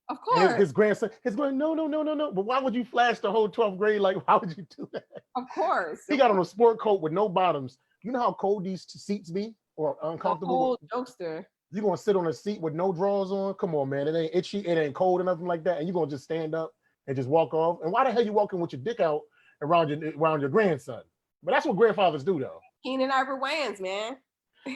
Of course. His grandson. No. But why would you flash the whole 12th grade? Like, why would you do that? Of course. He got on a sport coat with no bottoms. You know how cold these seats be or uncomfortable? Jokester. You're gonna sit on a seat with no drawers on? Come on, man. It ain't itchy, it ain't cold or nothing like that. And you're gonna just stand up and just walk off. And why the hell you walking with your dick out around your grandson? But that's what grandfathers do though. Keenan Ivory Wayans, man.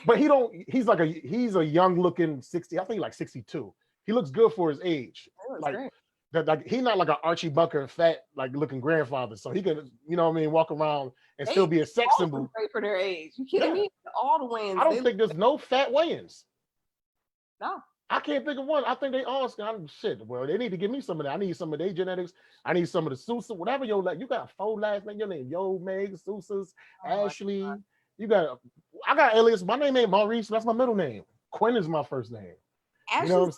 But he's a young looking 60, I think like 62. He looks good for his age. Great. that like he's not like an Archie Bunker fat like looking grandfather, so he could, you know what I mean, walk around and still be a sex symbol. Great for their age. You kidding me? All the Wayans. I don't think there's no fat Wayans. No. I can't think of one. I think they all shit. Well, they need to give me some of that. I need some of their genetics. I need some of the Sousa, whatever you got 4 last name. Your name, Yo, Meg, Sousa's, Ashley. You got. I got alias. My name ain't Maurice. That's my middle name. Quinn is my first name. Ashley's you know what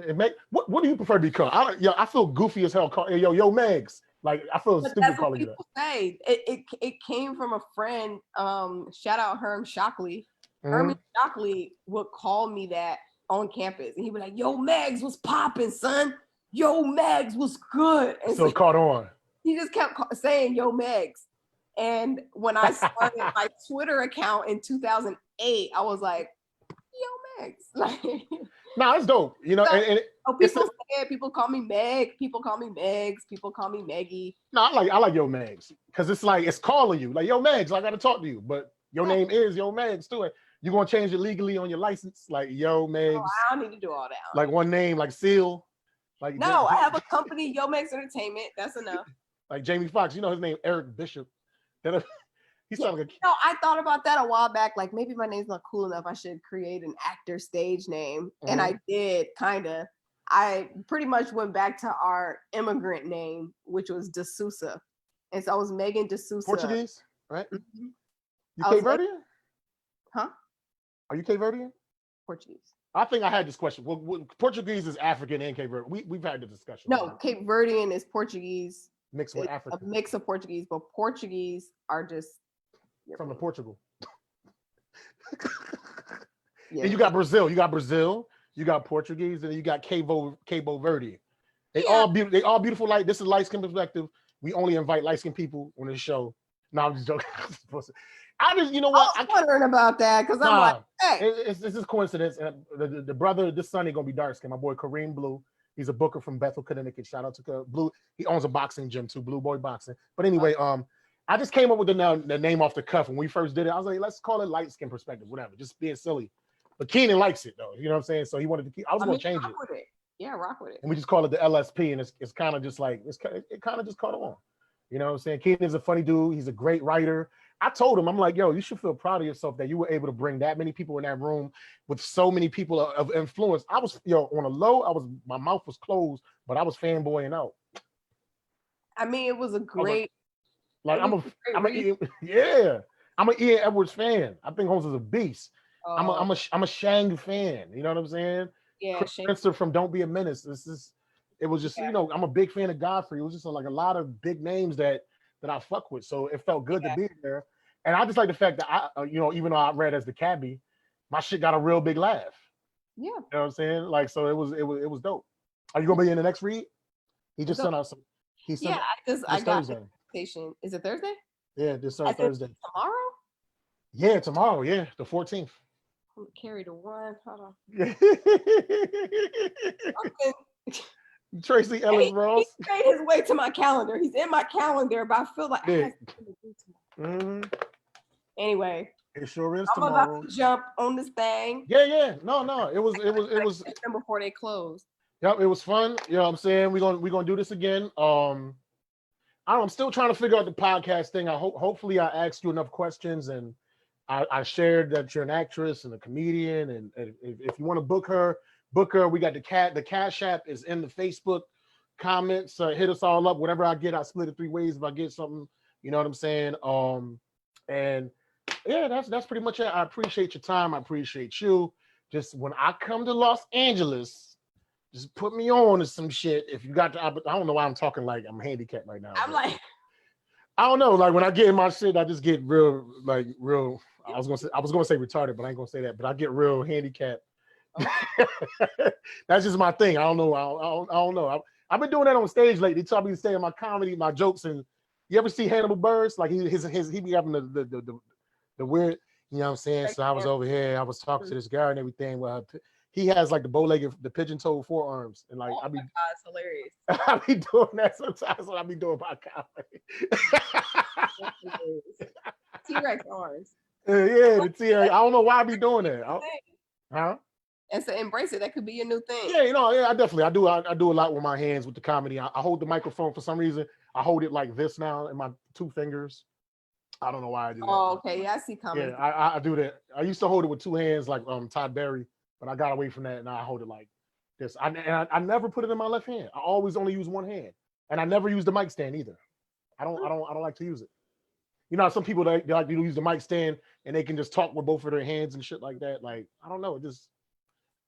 I'm saying? What do you prefer to be called? I feel goofy as hell. Yo, Megs. Like I feel stupid calling you that. Say it came from a friend. Shout out Herm Shockley. Herman Shockley would call me that on campus, and he'd be like, "Yo, Megs was popping, son. Yo, Megs was good." And so it caught on. He just kept saying "Yo, Megs," and when I started my Twitter account in 2008, I was like, "Yo, Megs." Like, nah, it's dope. You know, and people say it. People call me Meg. People call me Megs. People call me Meggie. No, I like Yo Megs because it's like it's calling you like Yo Megs. I got to talk to you, but your name is Yo Megs too. You gonna change it legally on your license, like Yo Megs? Oh, I don't need to do all that. Like one name, like Seal. Like no, I have a company, Yo Megs Entertainment. That's enough. Like Jamie Foxx, you know his name, Eric Bishop. He sounds like no, I thought about that a while back. Like maybe my name's not cool enough. I should create an actor stage name, and I did kinda. I pretty much went back to our immigrant name, which was D'Souza, and so I was Megan D'Souza. Portuguese, right? Mm-hmm. You Cape Verdean? Huh? Are you Cape Verdean? Portuguese. I think I had this question. Well, Portuguese is African and Cape Verde. We've had the discussion. No, Cape Verdean is Portuguese. Mixed with African. A mix of Portuguese, but Portuguese are just from the Portugal. Yeah. And you got Brazil. You got Portuguese, and you got Cabo Verde. They all beautiful. Like this is light skin perspective. We only invite light skin people on the show. No, I'm just joking. You know what? I was wondering about that because I'm like, hey, it's just coincidence. And the brother, this Sunday gonna be dark skin. My boy Kareem Blue. He's a booker from Bethel, Connecticut. Shout out to Blue. He owns a boxing gym too, Blue Boy Boxing. But anyway, I just came up with the name off the cuff when we first did it. I was like, let's call it light skin perspective, whatever. Just being silly. But Keenan likes it though. You know what I'm saying? So he wanted to keep. I was gonna change it. With it. Yeah, rock with it. And we just call it the LSP, and it's kind of just like it kind of just caught on. You know what I'm saying? Keenan is a funny dude. He's a great writer. I told him, I'm like, yo, you should feel proud of yourself that you were able to bring that many people in that room with so many people of influence. I was, on a low, my mouth was closed, but I was fanboying out. I mean, it was a great. I'm an Ian Edwards fan. I think Holmes is a beast. I'm a Shang fan. You know what I'm saying? Yeah. Chris Spencer from Don't Be a Menace. It was just, I'm a big fan of Godfrey. It was just like a lot of big names that I fuck with. So it felt good to be there. And I just like the fact that even though I read as the cabbie, my shit got a real big laugh. Yeah. You know what I'm saying? Like, so it was dope. Are you gonna be in the next read? He just sent out some. I got the invitation. Is it Thursday? Yeah, this Thursday. Tomorrow? Yeah, tomorrow. Yeah, the 14th. I'm carry the one. Hold on. Tracy Ellis Ross. He made his way to my calendar. He's in my calendar, but I feel like I have something to do tomorrow. Anyway. It sure is I'm tomorrow. about to jump on this thing. Yeah. No. It was before they closed. Yep, it was fun. You know what I'm saying? We're gonna do this again. I'm still trying to figure out the podcast thing. Hopefully I asked you enough questions and I shared that you're an actress and a comedian, and if you want to book her. We got the Cashapp is in the Facebook comments. Hit us all up. Whatever I get, I split it 3 ways if I get something. You know what I'm saying? And yeah, that's pretty much it. I appreciate your time. I appreciate you. Just when I come to Los Angeles, just put me on to some shit. If you got I don't know why I'm talking like I'm handicapped right now. I'm like, I don't know. Like when I get in my shit, I just get real. I was gonna say retarded, but I ain't gonna say that. But I get real handicapped. That's just my thing. I don't know. I don't know. I've been doing that on stage lately. They taught me to stay in my comedy, my jokes. And you ever see Hannibal Buress? Like he be having the weird, you know what I'm saying? So I was over here. I was talking to this guy and everything. Well, he has like the bow-legged, the pigeon-toed forearms, and like my God, it's hilarious. I be doing that sometimes when I be doing my comedy. T-Rex arms. Yeah, the T-Rex. I don't know why I be doing that. Huh? And so embrace it. That could be a new thing. Yeah, I definitely I do a lot with my hands with the comedy. I hold the microphone for some reason. I hold it like this now in my 2 fingers. I don't know why I do that. Oh, okay. Yeah, I see comedy. Yeah, I do that. I used to hold it with 2 hands like Todd Berry, but I got away from that and now I hold it like this. I never put it in my left hand. I always only use one hand. And I never use the mic stand either. I don't like to use it. You know, some people they like to use the mic stand and they can just talk with both of their hands and shit like that. Like, I don't know, it just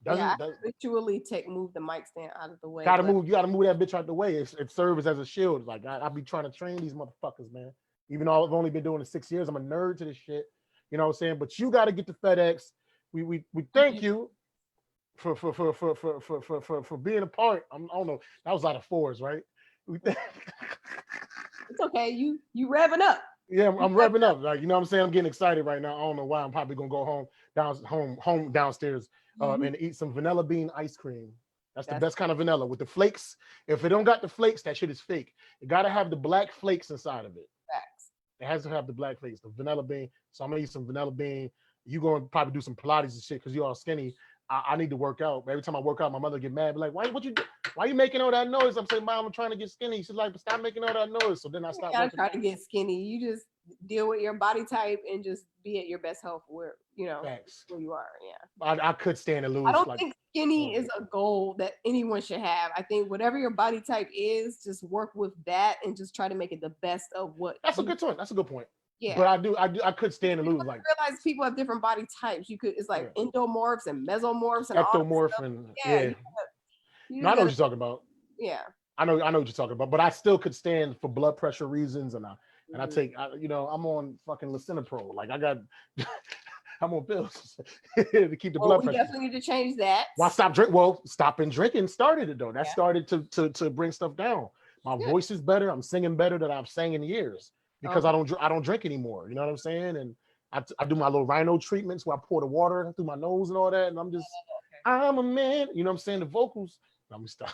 doesn't literally move the mic stand out of the way. You gotta move that bitch out the way. It serves as a shield. Like I be trying to train these motherfuckers, man. Even though I've only been doing it 6 years, I'm a nerd to this shit. You know what I'm saying? But you gotta get the FedEx. We thank you for being a part. I don't know. That was a lot of 4s, right? It's okay. You revving up. Yeah, I'm revving up. Like, you know what I'm saying? I'm getting excited right now. I don't know why. I'm probably gonna go home downstairs and eat some vanilla bean ice cream. That's the best kind of vanilla with the flakes. If it don't got the flakes, that shit is fake. It gotta have the black flakes inside of it. Facts. It has to have the black flakes, the vanilla bean. So I'm gonna eat some vanilla bean. You gonna probably do some Pilates and shit because you're all skinny. I need to work out. Every time I work out, my mother get mad. Be like, why you making all that noise? I'm saying, Mom, I'm trying to get skinny. She's like, stop making all that noise. So then I stop. You try to get skinny. You just deal with your body type and just be at your best health where where you are. Yeah. I could stand to lose. I don't think skinny is a goal that anyone should have. I think whatever your body type is, just work with that and just try to make it the best of what. That's a good point. That's a good point. Yeah, but I could stand to lose. Like, realize people have different body types. It's like endomorphs and mesomorphs and ectomorph and I know what you're talking about. Yeah, I know what you're talking about. But I still could stand for blood pressure reasons, and I take I'm on fucking lisinopril. Like I'm on pills to keep the blood pressure. We definitely need to change that. Why stopping drinking started it though. That started to bring stuff down. My voice is better. I'm singing better than I've sang in years. Because I don't drink anymore, you know what I'm saying? And I do my little rhino treatments where I pour the water through my nose and all that, and I'm just I'm a man, you know what I'm saying? The vocals. Let me stop.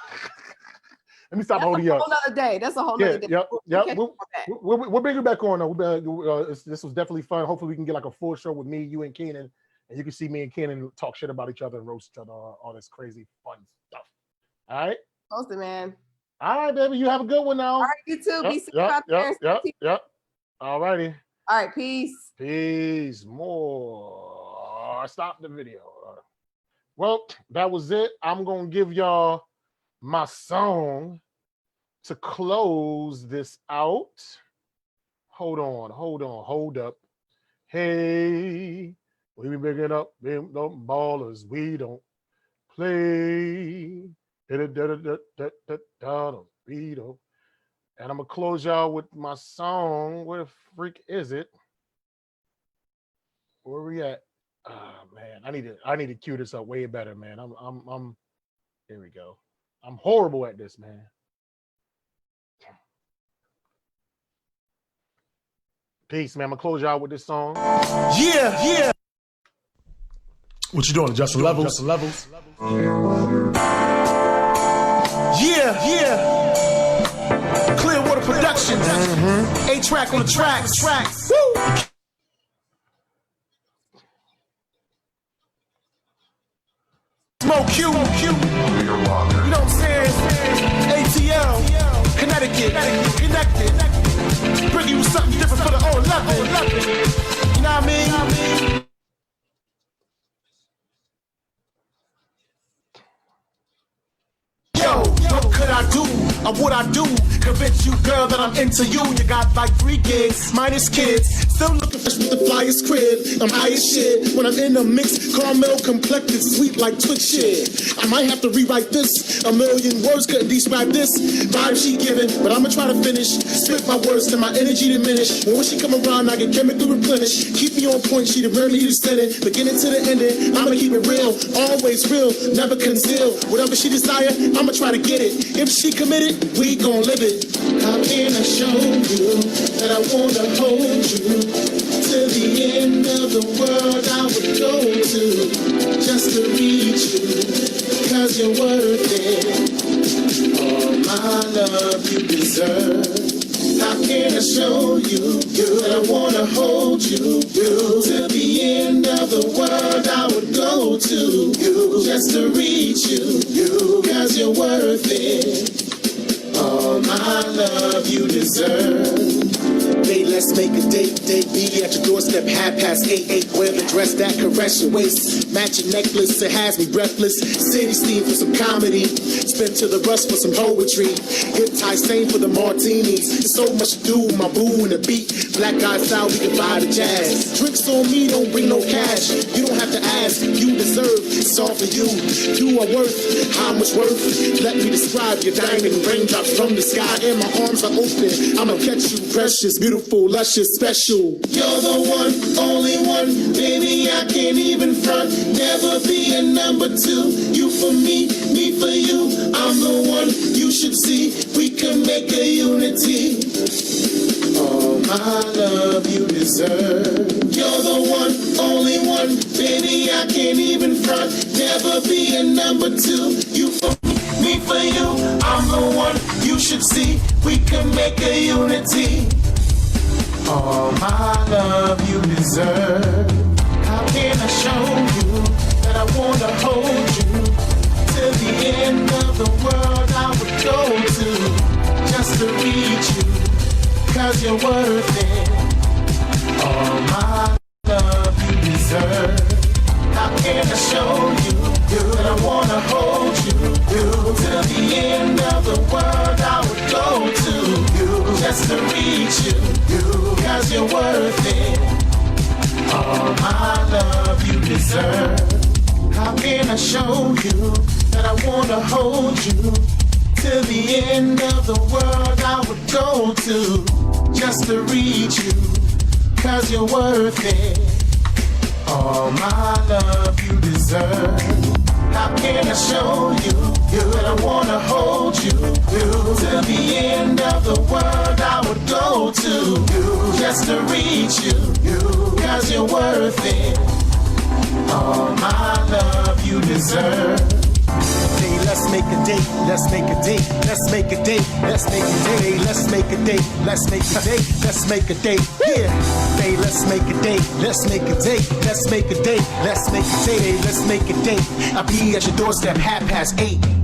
Let me stop holding you up. That's a whole nother day. That's a whole nother day. Yep. We'll bring you back on though. This was definitely fun. Hopefully we can get like a full show with me, you, and Kenan, and you can see me and Kenan talk shit about each other and roast each other, all this crazy fun stuff. All right. Post it, man. All right, baby. You have a good one now. All right, you too. Be safe out there. Yep. All righty. All right, peace. Peace. More. Stop the video. Well, that was it. I'm going to give y'all my song to close this out. Hold up. Hey, we be picking up them ballers. We don't play. We don't. And I'm gonna close y'all with my song. Where the freak is it? Where we at? Oh man, I need to cue this up way better, man. I'm here we go. I'm horrible at this, man. Peace, man. I'm gonna close y'all with this song. Yeah. What you doing? Adjusting levels? Yeah. Clearwater Productions. A-Track on the tracks. Woo! Smoke Q. You know what I'm saying? ATL. Connecticut. Connected. Bring you something different for the old level. You know what I mean? Yo, what could I do? Or would I do? Convince you, girl, that I'm into you. You got like 3 gigs, minus kids. Still looking fresh with the flyest crib. I'm high as shit. When I'm in the mix, caramel complected, sweet like Twix shit. I might have to rewrite this. A million words couldn't describe this vibe she giving, but I'ma try to finish. Spit my words till my energy diminish. When she come around, I get chemically replenished. Keep me on point, she the remedy to spin it. Beginning to the ending, I'ma keep it real. Always real, never conceal. Whatever she desire, I'ma try to get it. If she committed, we gon' live it. How can I show you that I wanna hold you? To the end of the world I would go to, just to reach you, because you're worth it. All my love you deserve. How can I show you that I wanna hold you? To the end of the world I would go to you just to reach you, cause you're worth it. All my love you deserve. Babe, let's make a date. Be at your doorstep, 8:30. Wear the dress that caress your waist. Matching necklace, it has me breathless. City steam for some comedy. Spin to the rust for some poetry. Hip tie stain for the martinis. There's so much to do, my boo and the beat. Black guy style, we can buy the jazz. Drinks on me, don't bring no cash. You don't have to ask, you deserve. It's all for you. You are worth, how much worth? Let me describe your diamond raindrops from the sky. And my arms are open, I'ma catch you. Precious, beautiful, luscious, special. You're the one, only one. Baby, I can't even front. Never be a number two. You for me for you. I'm the one you should see. We can make a unity. All my love you deserve. You're the one, only one. Baby, I can't even front. Never be a number two. You for me for you. I'm the one you should see. We can make a unity. All my love you deserve. How can I show you that I wanna hold you? Till the end of the world I would go to just to reach you, cause you're worth it. All my love you deserve. How can I show you that I wanna hold you? Till the end of the world I would go to just to reach you, cause you're worth it. All my love you deserve. How can I show you that I wanna hold you? Till the end of the world I would go to just to reach you, cause you're worth it. All my love you deserve. How can I show you that I wanna hold you? Till the end of the world I would go to just to reach you, cause you're worth it. All my love you deserve. Hey, let's make a date, let's make a date, let's make a date, let's make a date, let's make a date, let's make a date, let's make a date, yeah. Hey, let's make a date, let's make a date, let's make a date, let's make a date, let's make a date. I'll be at your doorstep 8:30.